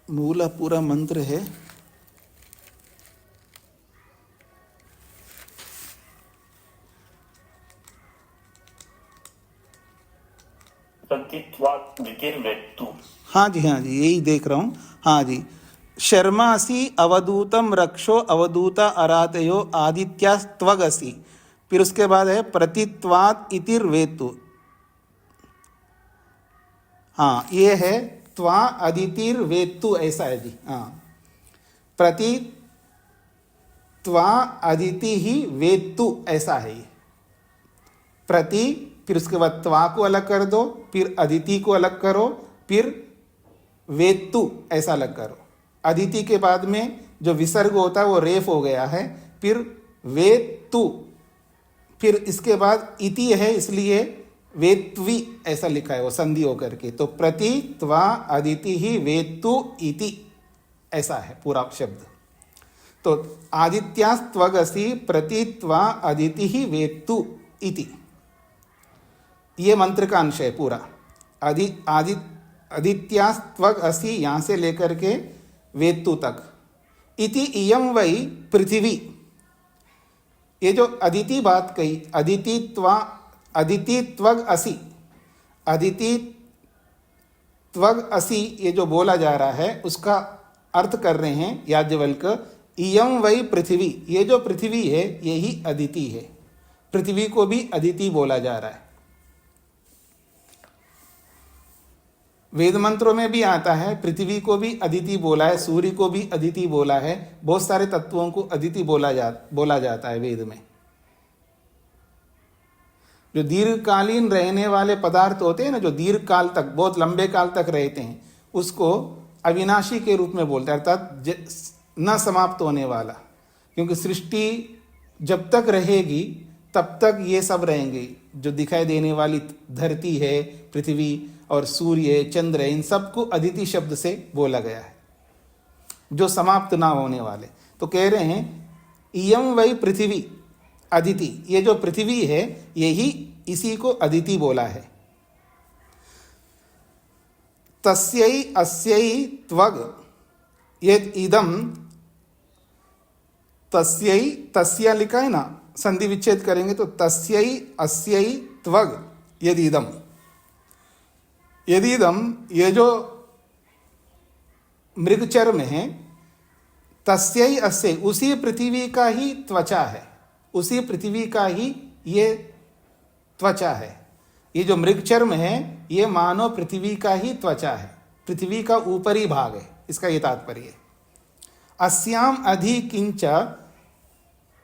मूल पूरा मंत्र है। हाँ जी, हाँ जी, यही देख रहा हूँ। हाँ जी, शर्मासी अवधूतम रक्षो अवधूता अरातयो आदित्यास्त्वगसि। फिर उसके बाद है प्रतित्वाद इतिर्वेतु। हाँ, ये है त्वा अदितिर्वेतु, ऐसा है जी। हाँ, त्वा अदिति ही वेत्तु, ऐसा है ये। प्रति, फिर उसके बाद त्वा को अलग कर दो, फिर अदिति को अलग करो, फिर वेत्तु ऐसा अलग करो। अदिति के बाद में जो विसर्ग होता है वो रेफ हो गया है, फिर वेत्तु, फिर इसके बाद इति है इसलिए वेत्वी ऐसा लिखा है वो संधि होकर के। तो प्रति त्वा अदिति ही वेत्तु इति, ऐसा है पूरा शब्द। तो आदित्यास्त्वगसि प्रति त्वा अदिति ही वेत्तु इति, ये मंत्र का अंश है पूरा। आदित्यास्त्वग असी, यहाँ से लेकर के वेत्तु तक। इति इयं वै पृथिवी, ये जो अदिति बात कही, अदिति त्वग असी, अदिति त्वग असी, ये जो बोला जा रहा है उसका अर्थ कर रहे हैं याज्ञवल्क। इयं वै पृथ्वी, ये जो पृथ्वी है यही अदिति है। पृथ्वी को भी अदिति बोला जा रहा है। वेद मंत्रों में भी आता है, पृथ्वी को भी अदिति बोला है, सूर्य को भी अदिति बोला है, बहुत सारे तत्वों को अदिति बोला जाता है वेद में। जो दीर्घकालीन रहने वाले पदार्थ होते हैं ना, जो दीर्घ काल तक, बहुत लंबे काल तक रहते हैं, उसको अविनाशी के रूप में बोलते हैं, अर्थात न समाप्त होने वाला। क्योंकि सृष्टि जब तक रहेगी तब तक ये सब रहेंगे। जो दिखाई देने वाली धरती है, पृथ्वी और सूर्य, चंद्र, इन सबको अदिति शब्द से बोला गया है, जो समाप्त ना होने वाले। तो कह रहे हैं इयं वै पृथ्वी अदिति, ये जो पृथ्वी है यही इसी को अदिति बोला है। तस्यै अस्यै त्वग यद इदम, तस्यै, तस्य लिखा है ना, संधि विच्छेद करेंगे तो तस्यै अस्यै त्वग यदीदम। यदीदम, ये जो मृगचर्म है, तस्यै अस्यै, उसी पृथ्वी का ही त्वचा है, उसी पृथ्वी का ही ये त्वचा है। ये जो मृगचर्म है ये मानो पृथ्वी का ही त्वचा है, पृथ्वी का ऊपरी भाग है, इसका ये तात्पर्य है। अस्याम अधि किंच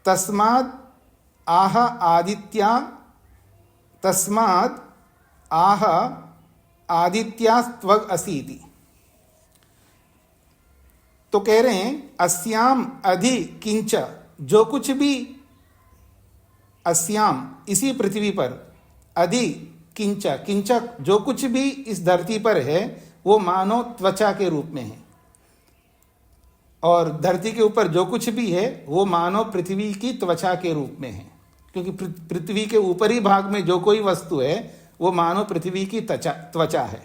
तस्मात् आह आदित्या, तस्मात् आह आदित्यास्त्वग असीति। तो कह रहे हैं अस्याम अधि किंच, जो कुछ भी अस्याम इसी पृथ्वी पर, अधि किंच, किंच जो कुछ भी इस धरती पर है वो मानो त्वचा के रूप में है, और धरती के ऊपर जो कुछ भी है वो मानो पृथ्वी की त्वचा के रूप में है। क्योंकि पृथ्वी के ऊपरी भाग में जो कोई वस्तु है वो मानो पृथ्वी की त्वचा है।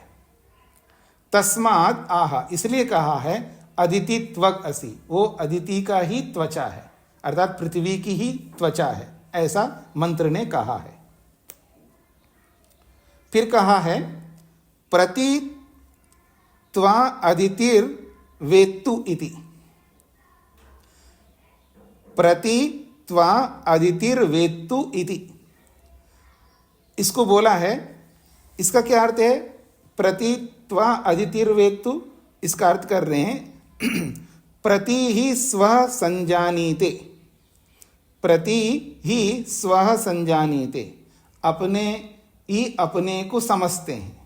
तस्मात् आह, इसलिए कहा है अदिति त्वग असि, वो अदिति का ही त्वचा है, अर्थात पृथ्वी की ही त्वचा है, ऐसा मंत्र ने कहा है। फिर कहा है प्रति त्वा अदितिर वेत्तु इति, प्रति त्वा अदितिर वेत्तु इति, इसको बोला है। इसका क्या अर्थ है? प्रति त्वा अदितिर वेत्तु, इसका अर्थ कर रहे हैं प्रति ही स्वः संजानीते, प्रति ही स्वः संजानीते, अपने ही अपने को समझते हैं,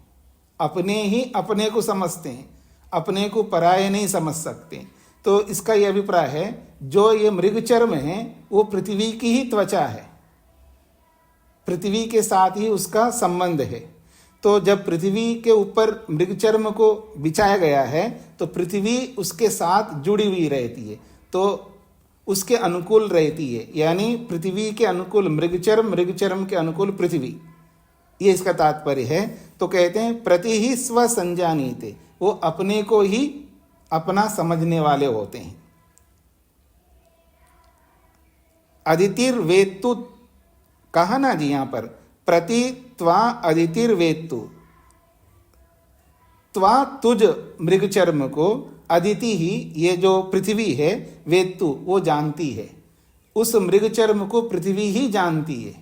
अपने ही अपने को समझते हैं, अपने को पराये नहीं समझ सकते। तो इसका यह अभिप्राय है जो ये मृगचर्म है वो पृथ्वी की ही त्वचा है, पृथ्वी के साथ ही उसका संबंध है। तो जब पृथ्वी के ऊपर मृगचर्म को बिछाया गया है तो पृथ्वी उसके साथ जुड़ी हुई रहती है, तो उसके अनुकूल रहती है, यानी पृथ्वी के अनुकूल मृगचर्म, मृगचर्म के अनुकूल पृथ्वी, ये इसका तात्पर्य है। तो कहते हैं प्रति ही स्व संजानीते, वो अपने को ही अपना समझने वाले होते हैं। अदितिर वेत्तु कहा ना जी, यहाँ पर प्रति त्वा अदितिर वेत्तु, त्वा तुझ मृगचर्म को, अदिति ही ये जो पृथ्वी है, वेत्तु वो जानती है, उस मृगचर्म को पृथ्वी ही जानती है।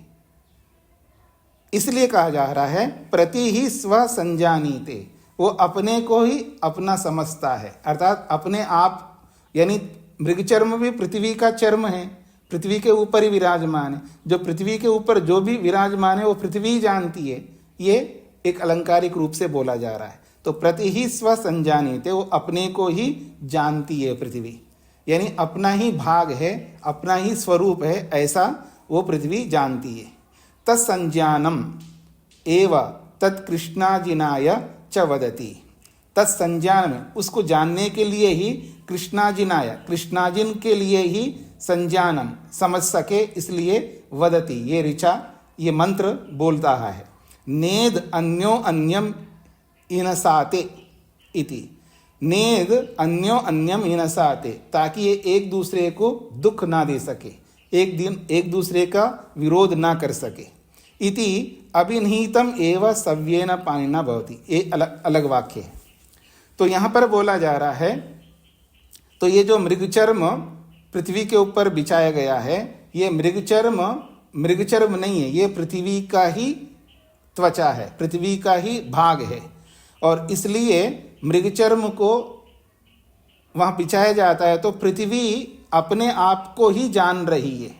इसलिए कहा जा रहा है प्रति ही स्व संजानीते, वो अपने को ही अपना समझता है, अर्थात अपने आप यानी मृगचर्म भी पृथ्वी का चर्म है, पृथ्वी के ऊपर ही विराजमान है। जो पृथ्वी के ऊपर जो भी विराजमान है वो पृथ्वी ही जानती है। ये एक अलंकारिक रूप से बोला जा रहा है। तो प्रति ही स्व संजानीते, वो अपने को ही जानती है पृथ्वी, यानी अपना ही भाग है, अपना ही स्वरूप है, ऐसा वो पृथ्वी जानती है। तत्संज्ञानम एव तत्कृष्णाजिनाय च वदति। तत्संज्ञान में, उसको जानने के लिए ही कृष्णाजिनाय, कृष्णाजिन के लिए ही संज्ञानम, समझ सके इसलिए वदति, ये ऋचा, ये मंत्र बोलता है। नेद अन्यो अन्यम इनसाते इति, नेद अन्यो अन्यम इनसाते, ताकि ये एक दूसरे को दुख ना दे सके, एक दूसरे का विरोध ना कर सके। इति अभिनिहितम एव सव्येन पाणिना भवति, ये अलग वाक्य है। तो यहाँ पर बोला जा रहा है, तो ये जो मृगचर्म पृथ्वी के ऊपर बिछाया गया है, ये मृगचर्म नहीं है, ये पृथ्वी का ही त्वचा है, पृथ्वी का ही भाग है। और इसलिए मृगचर्म को वहाँ बिछाया जाता है तो पृथ्वी अपने आप को ही जान रही है,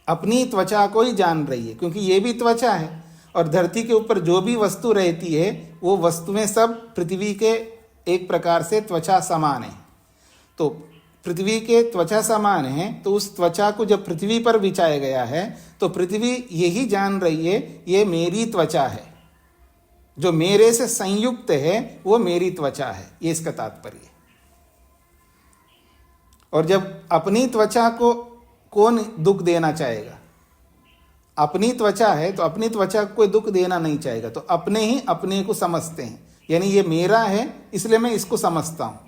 अपनी त्वचा को ही जान रही है, क्योंकि ये भी त्वचा है। और धरती के ऊपर जो भी वस्तु रहती है वो वस्तुएं सब पृथ्वी के एक प्रकार से त्वचा समान है। तो पृथ्वी के त्वचा समान है, तो उस त्वचा को जब पृथ्वी पर बिछाया गया है तो पृथ्वी यही जान रही है ये मेरी त्वचा है, जो मेरे से संयुक्त है वो मेरी त्वचा है, ये इसका तात्पर्य है। और जब अपनी त्वचा को कौन दुख देना चाहेगा? अपनी त्वचा है तो अपनी त्वचा को कोई दुख देना नहीं चाहेगा, तो अपने ही अपने को समझते हैं, यानी ये मेरा है इसलिए मैं इसको समझता हूँ,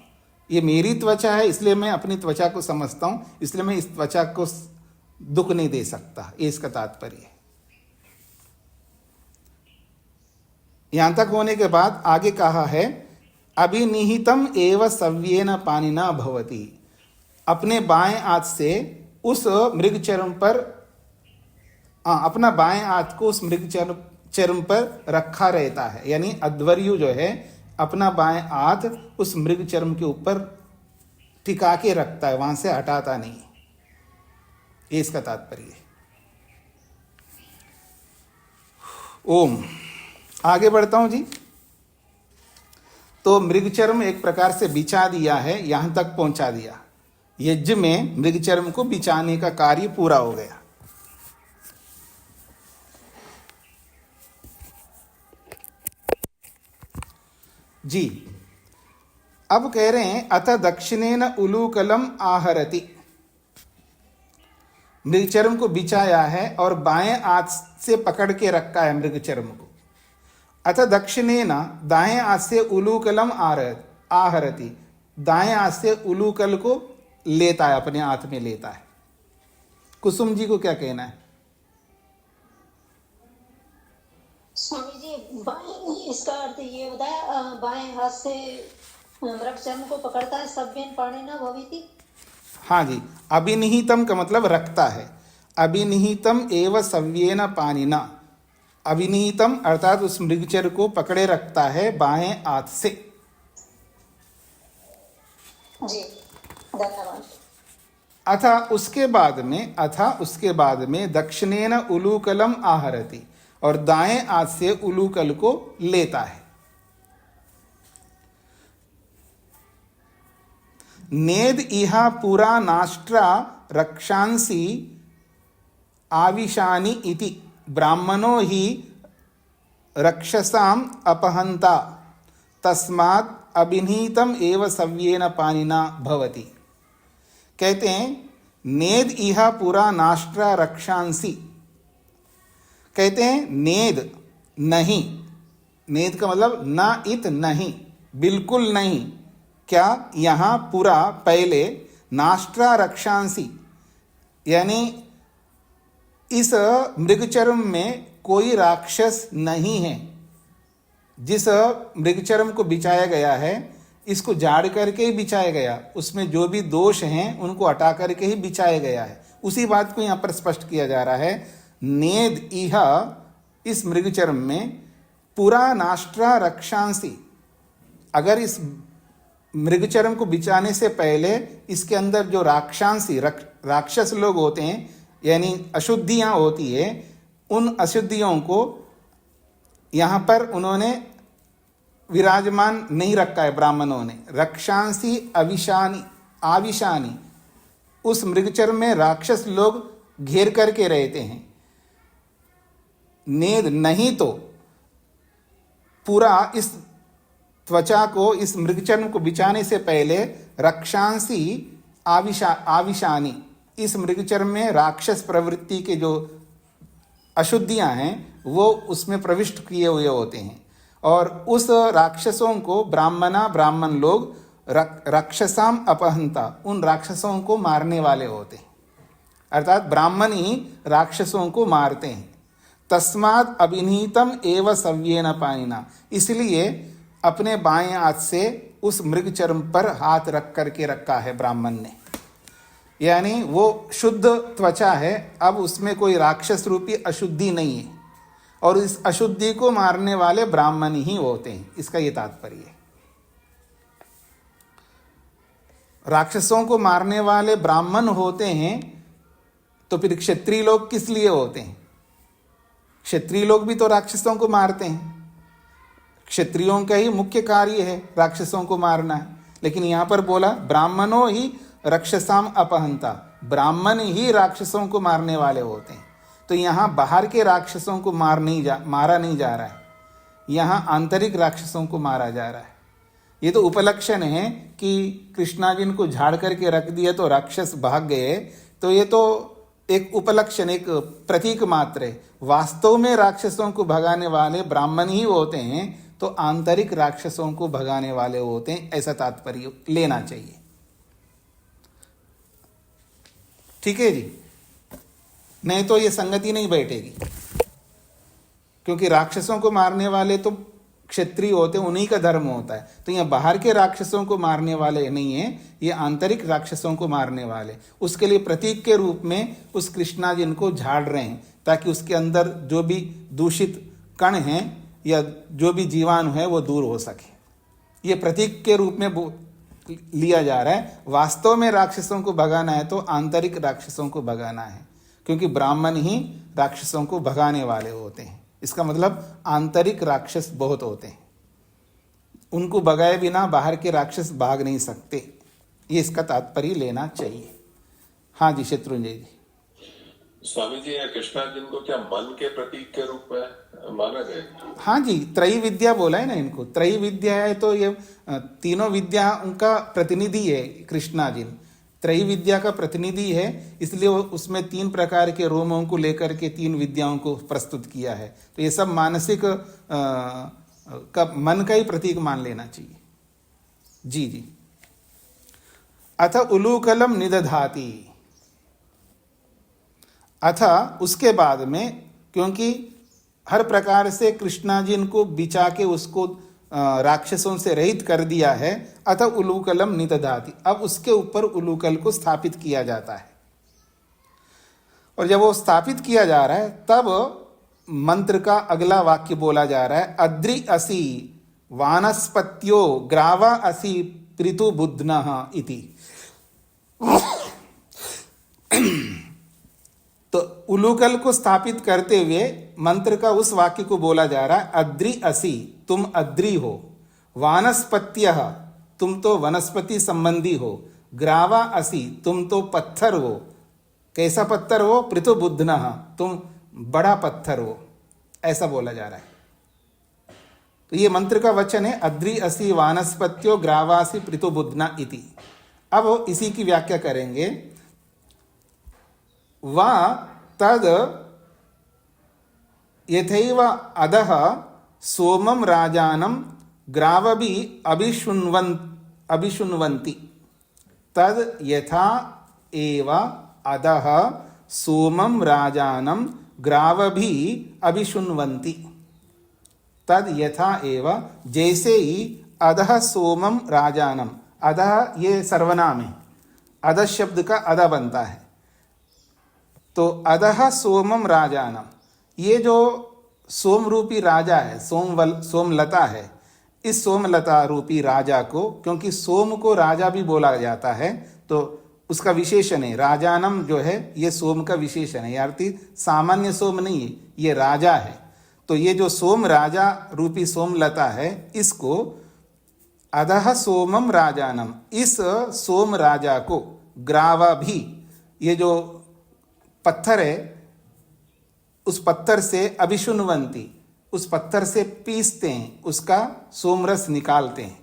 ये मेरी त्वचा है इसलिए मैं अपनी त्वचा को समझता हूँ, इसलिए मैं इस त्वचा को दुख नहीं दे सकता, ये इसका तात्पर्य है। यहां तक होने के बाद आगे कहा है अभिनिहितम एव सव्येन पाणिना भवति, अपने बाएं हाथ से उस मृगचर्म पर, अपना बाएं हाथ को उस मृगचर्म पर रखा रहता है, यानी अध्वर्यु जो है अपना बाएं हाथ उस मृगचर्म के ऊपर टिका के रखता है, वहां से हटाता नहीं, ये इसका तात्पर्य है। ओम, आगे बढ़ता हूं जी। तो मृगचर्म एक प्रकार से बिछा दिया है, यहां तक पहुंचा दिया, यज्ञ में मृगचर्म को बिछाने का कार्य पूरा हो गया। जी, अब कह रहे हैं अथ दक्षिणेन उलूकलम आहरति, मृगचर्म को बिछाया है और बाएं हाथ से पकड़ के रखा है मृगचर्म को। अथ दक्षिणेन, दाएं हाथ से उलूकलम आहरति, दाएं हाथ से उलूकल को लेता है, अपने हाथ में लेता है। कुसुम जी को क्या कहना है? स्वामी जी, इसका अर्थ ये बताया, बाएं हाथ से मृगचर्म को पकड़ता है, सव्येन पाणिना भवति। हाँ जी, अभिनिहितम का मतलब रखता है, अभिनिहितम एव सव्येन पाणिना, अभिनिहितम अर्थात उस मृगचर को पकड़े रखता है बाएं हाथ से। जी, धन्यवाद। अथा उसके बाद में दक्षिणेन उलूकलम आहरति, और दाएं हाथ से उलूकल को लेता है। नेद इहा पुरा नाष्ट्रा रक्षांसी आविशानि इति ब्राह्मणो ही रक्षसाम अपहंता तस्मात् अभिनीतम एव सव्येन पाणिना भवति। कहते हैं नेद इहा पुरा नाष्ट्रा रक्षांसी, कहते हैं नेद नहीं, नेद का मतलब ना इत नहीं, बिल्कुल नहीं, क्या यहाँ पूरा पहले नाष्ट्रा रक्षांसी, यानी इस मृगचर्म में कोई राक्षस नहीं है। जिस मृगचर्म को बिछाया गया है इसको झाड़ करके ही बिछाया गया, उसमें जो भी दोष हैं उनको हटा करके ही बिछाया गया है। उसी बात को यहाँ पर स्पष्ट किया जा रहा है। नेद इह, इस मृगचर्म में पुरा नाष्ट्रा रक्षांसी, अगर इस मृगचर्म को बिछाने से पहले इसके अंदर जो राक्षस लोग होते हैं, यानी अशुद्धियां होती है, उन अशुद्धियों को यहाँ पर उन्होंने विराजमान नहीं रखा है ब्राह्मणों ने। रक्षांसी आविशानी, उस मृगचर्म में राक्षस लोग घेर करके रहते हैं। नेद नहीं तो पूरा इस त्वचा को, इस मृगचर्म को बिछाने से पहले रक्षांसी आविशानी, इस मृगचर्म में राक्षस प्रवृत्ति के जो अशुद्धियां हैं वो उसमें प्रविष्ट किए हुए होते हैं, और उस राक्षसों को ब्राह्मण लोग राक्षसाम अपहंता, उन राक्षसों को मारने वाले होते हैं, अर्थात ब्राह्मण ही राक्षसों को मारते हैं। तस्मात् अभिनीतम एव सव्येन पाणिना, इसलिए अपने बाएं हाथ से उस मृगचर्म पर हाथ रख करके रखा है ब्राह्मण ने, यानी वो शुद्ध त्वचा है, अब उसमें कोई राक्षस रूपी अशुद्धि नहीं है, और इस अशुद्धि को मारने वाले ब्राह्मण ही होते हैं, इसका ये तात्पर्य है। राक्षसों को मारने वाले ब्राह्मण होते हैं, तो फिर क्षत्रिय लोग किस लिए होते हैं? क्षत्रिय लोग भी तो राक्षसों को मारते हैं, क्षत्रियों का ही मुख्य कार्य है राक्षसों को मारना है, लेकिन यहाँ पर बोला ब्राह्मणों ही राक्षसाम अपहंता, ब्राह्मण ही राक्षसों को मारने वाले होते हैं। तो यहाँ बाहर के राक्षसों को मारा नहीं जा रहा है, यहाँ आंतरिक राक्षसों को मारा जा रहा है। ये तो उपलक्षण है कि कृष्णार्जुन को झाड़ करके रख दिया तो राक्षस भाग गए, तो ये तो एक उपलक्षण, एक प्रतीक मात्र है। वास्तव में राक्षसों को भगाने वाले ब्राह्मण ही होते हैं, तो आंतरिक राक्षसों को भगाने वाले होते हैं, ऐसा तात्पर्य लेना चाहिए। ठीक है जी, नहीं तो ये संगति नहीं बैठेगी, क्योंकि राक्षसों को मारने वाले तो क्षत्रिय होते हैं, उन्हीं का धर्म होता है। तो यहाँ बाहर के राक्षसों को मारने वाले नहीं है, ये आंतरिक राक्षसों को मारने वाले, उसके लिए प्रतीक के रूप में उस कृष्णार्जुन को झाड़ रहे हैं, ताकि उसके अंदर जो भी दूषित कण हैं या जो भी जीवाणु है वो दूर हो सके। ये प्रतीक के रूप में लिया जा रहा है। वास्तव में राक्षसों को भगाना है तो आंतरिक राक्षसों को भगाना है, क्योंकि ब्राह्मण ही राक्षसों को भगाने वाले होते हैं। इसका मतलब आंतरिक राक्षस बहुत होते हैं, उनको भगाए बिना बाहर के राक्षस भाग नहीं सकते, ये इसका तात्पर्य लेना चाहिए। हाँ जी शत्रुंजय जी। स्वामी जी, कृष्णार्जुन को क्या मन के प्रतीक के रूप में माना गया? हाँ जी, त्रयी विद्या बोला है ना इनको, त्रयी विद्या है तो ये तीनों विद्या उनका प्रतिनिधि है। कृष्णार्जुन त्रयी विद्या का प्रतिनिधि है, इसलिए उसमें 3 प्रकार के रोमों को लेकर के 3 विद्याओं को प्रस्तुत किया है। तो ये सब मानसिक का मन का ही प्रतीक मान लेना चाहिए। जी जी। अथ उलूकलम निदधाति, अथा उसके बाद में, क्योंकि हर प्रकार से कृष्णार्जुन को बिछा के उसको राक्षसों से रहित कर दिया है, अतः उलूकलम निदधाति, अब उसके ऊपर उलूकल को स्थापित किया जाता है। और जब वो स्थापित किया जा रहा है तब मंत्र का अगला वाक्य बोला जा रहा है, अद्रि असि वानस्पत्यो ग्रावा असि पृथु बुध्नः इति। तो उलूकल को स्थापित करते हुए मंत्र का उस वाक्य को बोला जा रहा है, अद्रि असि, तुम अद्रि हो, वानस्पत्यः, तुम तो वनस्पति संबंधी हो, ग्रावा असि, तुम तो पत्थर हो। कैसा पत्थर हो? पृथु बुध्नः, तुम बड़ा पत्थर हो, ऐसा बोला जा रहा है। तो ये मंत्र का वचन है, अद्रि असि वानस्पत्यो ग्रावासि पृथु बुध्ना इति। अब इसी की व्याख्या करेंगे। वा तद यथैव अधः सोमं राजानं ग्रावभि अभिशुन्वन्ति, तद यथा एव अधः सोमं राजानं ग्रावभि अभिशुन्वन्ति, तद यथा एव, जैसे ही अधः सोमं राजानं, अधः ये सर्वनाम है, अधः शब्द का अधः बनता है, तो अधः सोमम राजानम, ये जो सोम रूपी राजा है, सोमलता है, इस सोमलता रूपी राजा को, क्योंकि सोम को राजा भी बोला जाता है, तो उसका विशेषण है राजानम, जो है ये सोम का विशेषण है, अर्थात सामान्य सोम नहीं है, ये राजा है। तो ये जो सोम राजा रूपी सोमलता है, इसको अधः सोमम राजानम, इस सोम राजा को ग्रावा भी, ये जो पत्थर है उस पत्थर से अभिशुन्वंती, उस पत्थर से पीसते हैं, उसका सोमरस निकालते हैं।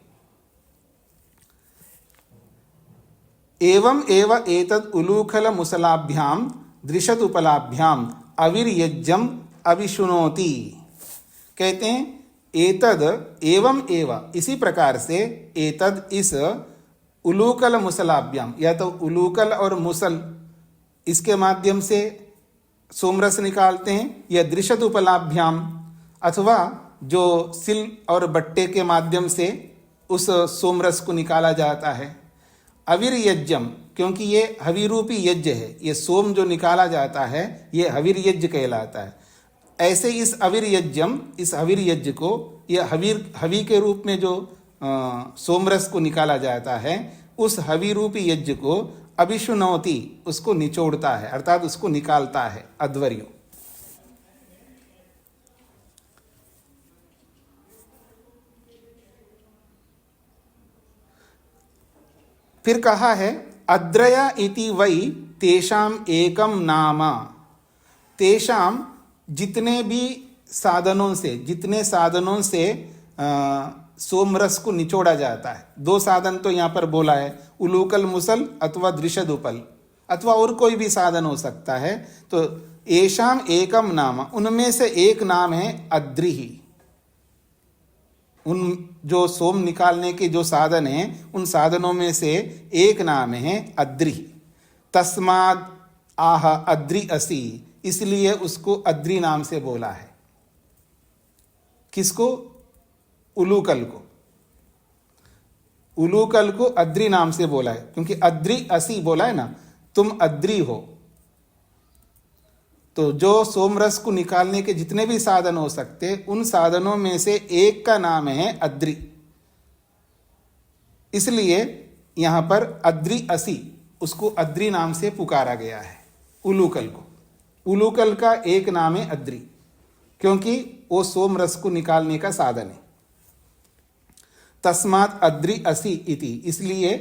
एवं एव एतद उलूखल मुसलाभ्याम दृशद उपलाभ्याम अविर्यज्यम अविशुनोति। कहते हैं एतद एवं एव, इसी प्रकार से एतद, इस उलूकल मुसलाभ्याम, या तो उलूकल और मुसल, इसके माध्यम से सोमरस निकालते हैं, या दृशद उपलाभ्याम, अथवा जो सिल और बट्टे के माध्यम से उस सोमरस को निकाला जाता है। अविर यज्ञम, क्योंकि ये हवि रूपी यज्ञ है, ये सोम जो निकाला जाता है ये हविर यज्ञ कहलाता है। ऐसे इस अविर यज्ञम, इस हविर यज्ञ को, ये हवि के रूप में जो सोमरस को निकाला जाता है, उस हवि रूपी यज्ञ को अभिशुनौति, उसको निचोड़ता है, अर्थात उसको निकालता है, अध्वर्यो। फिर कहा है अद्रया इति वै तेषाम एकम नाम, तेषाम, जितने भी साधनों से, जितने साधनों से सोमरस को निचोड़ा जाता है, दो साधन तो यहाँ पर बोला है, उलूकल मुसल अथवा दृशद उपल, अथवा और कोई भी साधन हो सकता है। तो एशाम एकम नाम, उनमें से एक नाम है अद्रिही। उन जो सोम निकालने के जो साधन हैं, उन साधनों में से एक नाम है अद्रिही। तस्माद आह अद्रि असी, इसलिए उसको अद्रि नाम से बोला है। किसको? उलूकल को। उलूकल को अद्रि नाम से बोला है, क्योंकि अद्रि असी बोला है ना, तुम अद्रि हो। तो जो सोमरस को निकालने के जितने भी साधन हो सकते, उन साधनों में से एक का नाम है अद्रि। इसलिए यहां पर अद्रि असी, उसको अद्रि नाम से पुकारा गया है उलूकल को। उलूकल का एक नाम है अद्रि, क्योंकि वो सोमरस को निकालने का साधन है। तस्मात् अद्रि असी इति, इसलिए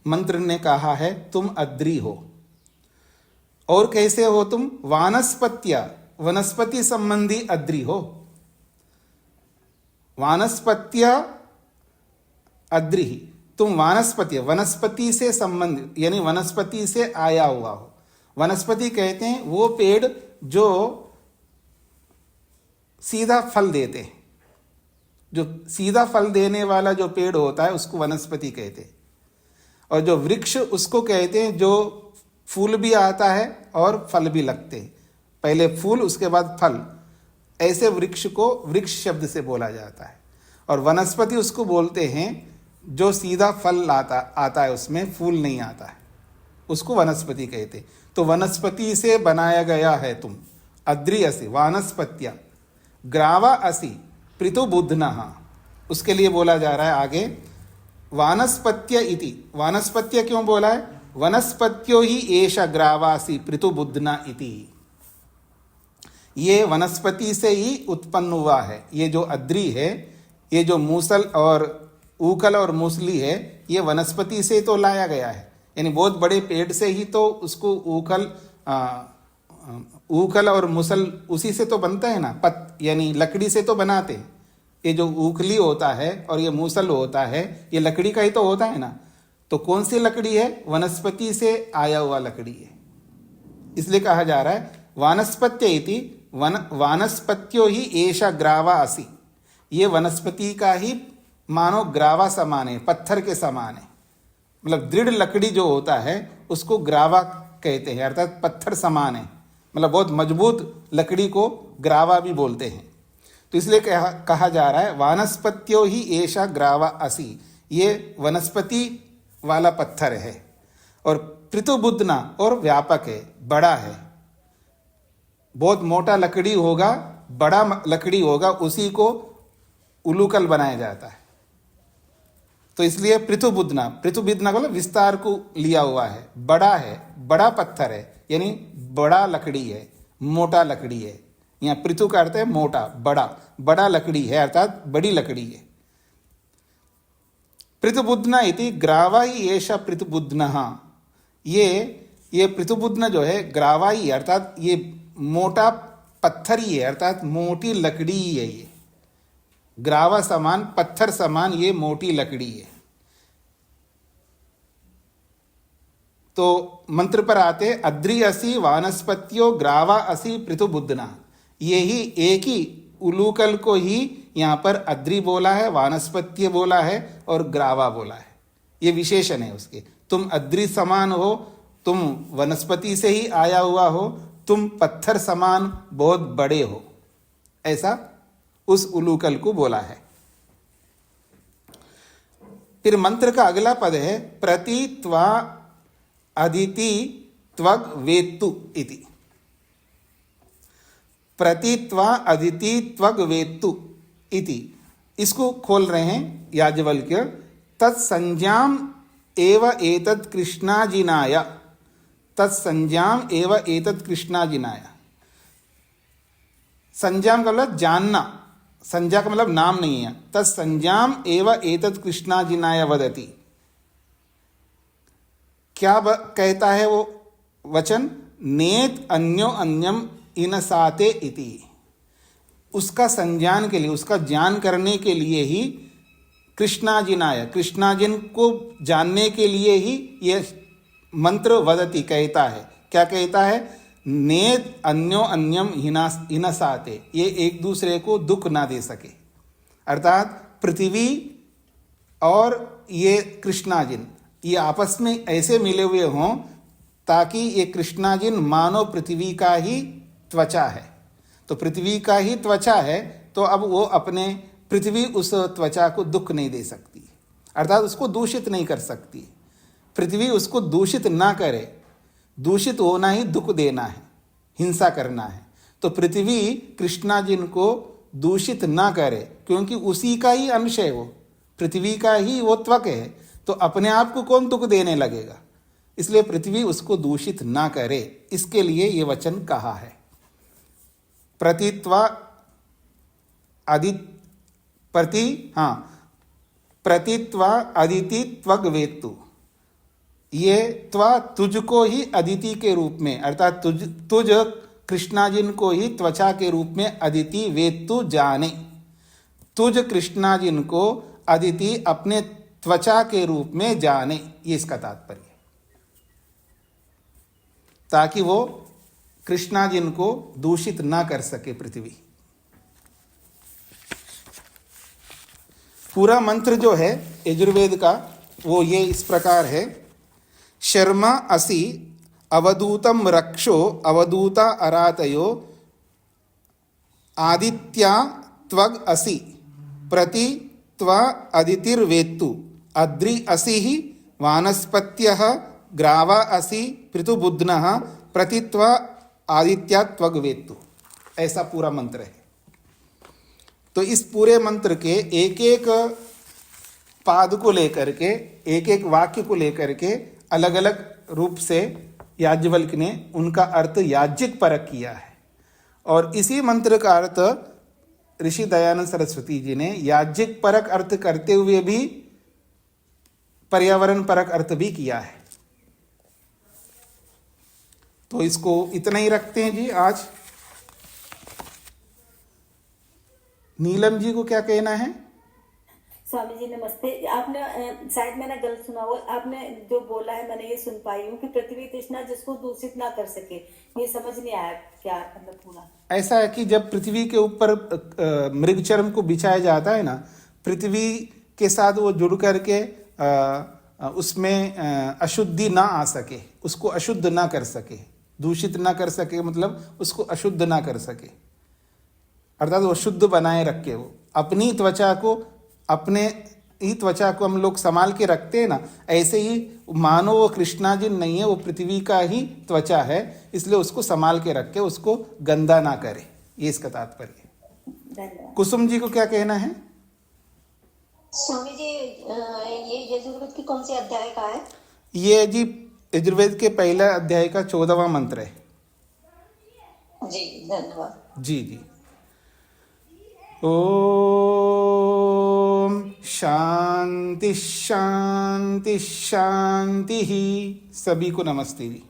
मंत्र ने कहा है तुम अद्रि हो। और कैसे हो तुम? वानस्पत्या, वनस्पति संबंधी अद्रि हो। वानस्पत्या अद्रि, तुम वानस्पति, वनस्पति से संबंधित, यानी वनस्पति से आया हुआ हो। वनस्पति कहते हैं वो पेड़ जो सीधा फल देते हैं, जो सीधा फल देने वाला जो पेड़ होता है उसको वनस्पति कहते हैं। और जो वृक्ष उसको कहते हैं जो फूल भी आता है और फल भी लगते हैं, पहले फूल उसके बाद फल, ऐसे वृक्ष को वृक्ष शब्द से बोला जाता है। और वनस्पति उसको बोलते हैं जो सीधा फल आता है, उसमें फूल नहीं आता है, उसको वनस्पति कहते हैं। तो वनस्पति से बनाया गया है तुम, अद्रि असी वानस्पत्या, ग्रावा असी पृथु बुद्धनः, उसके लिए बोला जा रहा है आगे वानस्पत्य इति। वानस्पत्य क्यों बोला है? वनस्पत्यो ही एष ग्रावासी पृथु बुद्धना इति, ये वनस्पति से ही उत्पन्न हुआ है। ये जो अद्रि है, ये जो मूसल और ऊकल और मूसली है, ये वनस्पति से तो लाया गया है, यानी बहुत बड़े पेड़ से ही तो उसको ऊकल और मुसल उसी से तो बनता है ना, यानी लकड़ी से तो बनाते हैं। ये जो ऊखली होता है और ये मूसल होता है, ये लकड़ी का ही तो होता है ना। तो कौन सी लकड़ी है? वनस्पति से आया हुआ लकड़ी है। इसलिए कहा जा रहा है वानस्पत्य इति, वानस्पत्यो ही एषा ग्रावा असी, ये वनस्पति का ही मानो ग्रावा समान है, पत्थर के समान है। मतलब दृढ़ लकड़ी जो होता है उसको ग्रावा कहते हैं, अर्थात पत्थर समान है, मतलब बहुत मजबूत लकड़ी को ग्रावा भी बोलते हैं। तो इसलिए कहा जा रहा है वानस्पत्यो ही एषा ग्रावा असी, ये वनस्पति वाला पत्थर है। और पृथुबुद्धना, और व्यापक है, बड़ा है। बहुत मोटा लकड़ी होगा, बड़ा लकड़ी होगा, उसी को उलूकल बनाया जाता है। तो इसलिए पृथुबुद्धना, पृथुबुद्धना को विस्तार को लिया हुआ है, बड़ा पत्थर है, यानी बड़ा लकड़ी है, मोटा लकड़ी है। यहाँ पृथु का अर्थ है मोटा, बड़ा लकड़ी है, अर्थात बड़ी लकड़ी है। पृथुबुद्धना इति ग्रावाई एषा पृथुबुद्धनः, ये पृथुबुद्धना जो है ग्रावाई अर्थात ये मोटा पत्थर ही है, अर्थात मोटी लकड़ी ही है। ये ग्रावा समान, पत्थर समान ये मोटी लकड़ी है। तो मंत्र पर आते अद्रि असि वानस्पत्यो ग्रावा असि पृथुबुद्धना, ये ही एक ही उलूकल को ही यहाँ पर अद्रि बोला है, वानस्पत्य बोला है और ग्रावा बोला है। ये विशेषण है उसके। तुम अद्रि समान हो, तुम वनस्पति से ही आया हुआ हो, तुम पत्थर समान बहुत बड़े हो, ऐसा उस उलूकल को बोला है। फिर मंत्र का अगला पद है प्रति त्वा अदिति त्वग वेत्तु इति। प्रति त्वा अदिति त्वग वेत्तु इति, इसको खोल रहे हैं याज्ञवल्क्य। तत्संज्ञाम एव एतत् कृष्णाजिनाय, तत्संज्ञाम एव एतत् कृष्णाजिनाय। संज्ञाम का मतलब जानना, संज्ञा का मतलब नाम नहीं है। तत्संज्ञाम एव एतत् कृष्णाजिनाय वदति, क्या कहता है वो वचन? नेत अन्यो अन्यम इनसाते इति, उसका संज्ञान के लिए, उसका ज्ञान करने के लिए ही कृष्णाजिनाय, कृष्णाजिन को जानने के लिए ही ये मंत्र वदति कहता है। क्या कहता है? नेत अन्यो अन्यम हिनसाते, ये एक दूसरे को दुख ना दे सके, अर्थात पृथ्वी और ये कृष्णाजिन ये आपस में ऐसे मिले हुए हों ताकि ये कृष्णाजिन मानो पृथ्वी का ही त्वचा है। तो पृथ्वी का ही त्वचा है, तो अब वो अपने पृथ्वी उस त्वचा को दुख नहीं दे सकती, अर्थात उसको दूषित नहीं कर सकती। पृथ्वी उसको दूषित ना करे, दूषित होना ही दुख देना है, हिंसा करना है। तो पृथ्वी कृष्णाजिन को दूषित ना करे, क्योंकि उसी का ही अंश है, वो पृथ्वी का ही वो त्वक है, तो अपने आप को कौन दुख देने लगेगा? इसलिए पृथ्वी उसको दूषित ना करे, इसके लिए ये वचन कहा है। प्रतित्वा प्रतित्वा अदिति त्वग वेत्तु, ये त्वा तुझको ही अदिति के रूप में, अर्थात तुझ कृष्णाजिन को ही त्वचा के रूप में अदिति वेत्तु जाने, तुझ कृष्णाजिन को अदिति अपने त्वचा के रूप में जाने, ये इसका तात्पर्य है, ताकि वो कृष्णाजिन को दूषित ना कर सके पृथ्वी। पूरा मंत्र जो है यजुर्वेद का वो ये इस प्रकार है। शर्मा असि अवधूतम रक्षो अवधूता अरातयो आदित्या त्वग असि प्रति त्वा अदितिर्वेत्तु अद्रि असि ही वानस्पत्यः ग्रावा असि पृथुबुद्धनः प्रति त्वा आदित्या त्वग वेत्तु, ऐसा पूरा मंत्र है। तो इस पूरे मंत्र के एक एक पाद को लेकर के, एक एक वाक्य को लेकर के अलग अलग रूप से याज्ञवल्क्य ने उनका अर्थ याज्ञिक परक किया है। और इसी मंत्र का अर्थ ऋषि दयानंद सरस्वती जी ने याज्ञिक परक अर्थ करते हुए भी पर्यावरण परक अर्थ भी किया है। तो इसको इतना ही रखते हैं जी आज। नीलम जी को क्या कहना है? स्वामी जी नमस्ते। आपने शायद मैंने गलत सुना हो, आपने जो बोला है मैंने ये सुन पाई हूँ कि पृथ्वी तृष्णा जिसको दूषित ना कर सके, ये समझ नहीं आया क्या मतलब पूरा। ऐसा है कि जब पृथ्वी के ऊपर मृगचर्म को बिछाया जाता है ना, पृथ्वी के साथ वो जुड़ करके उसमें अशुद्धि ना आ सके, उसको अशुद्ध ना कर सके, दूषित ना कर सके, मतलब उसको अशुद्ध ना कर सके, अर्थात वो शुद्ध बनाए रखे। वो अपनी त्वचा को, अपने ही त्वचा को हम लोग संभाल के रखते हैं ना, ऐसे ही मानो वो कृष्णाजिन नहीं है, वो पृथ्वी का ही त्वचा है, इसलिए उसको संभाल के रखे, उसको गंदा ना करे, ये इसका तात्पर्य है। कुसुम जी को क्या कहना है? स्वामी जी ये यजुर्वेद की कौन सी अध्याय का है? ये जी यजुर्वेद के पहला अध्याय का 14वां मंत्र है। जी धन्यवाद। जी जी। ओम शांति शांति शांति ही। सभी को नमस्ते जी।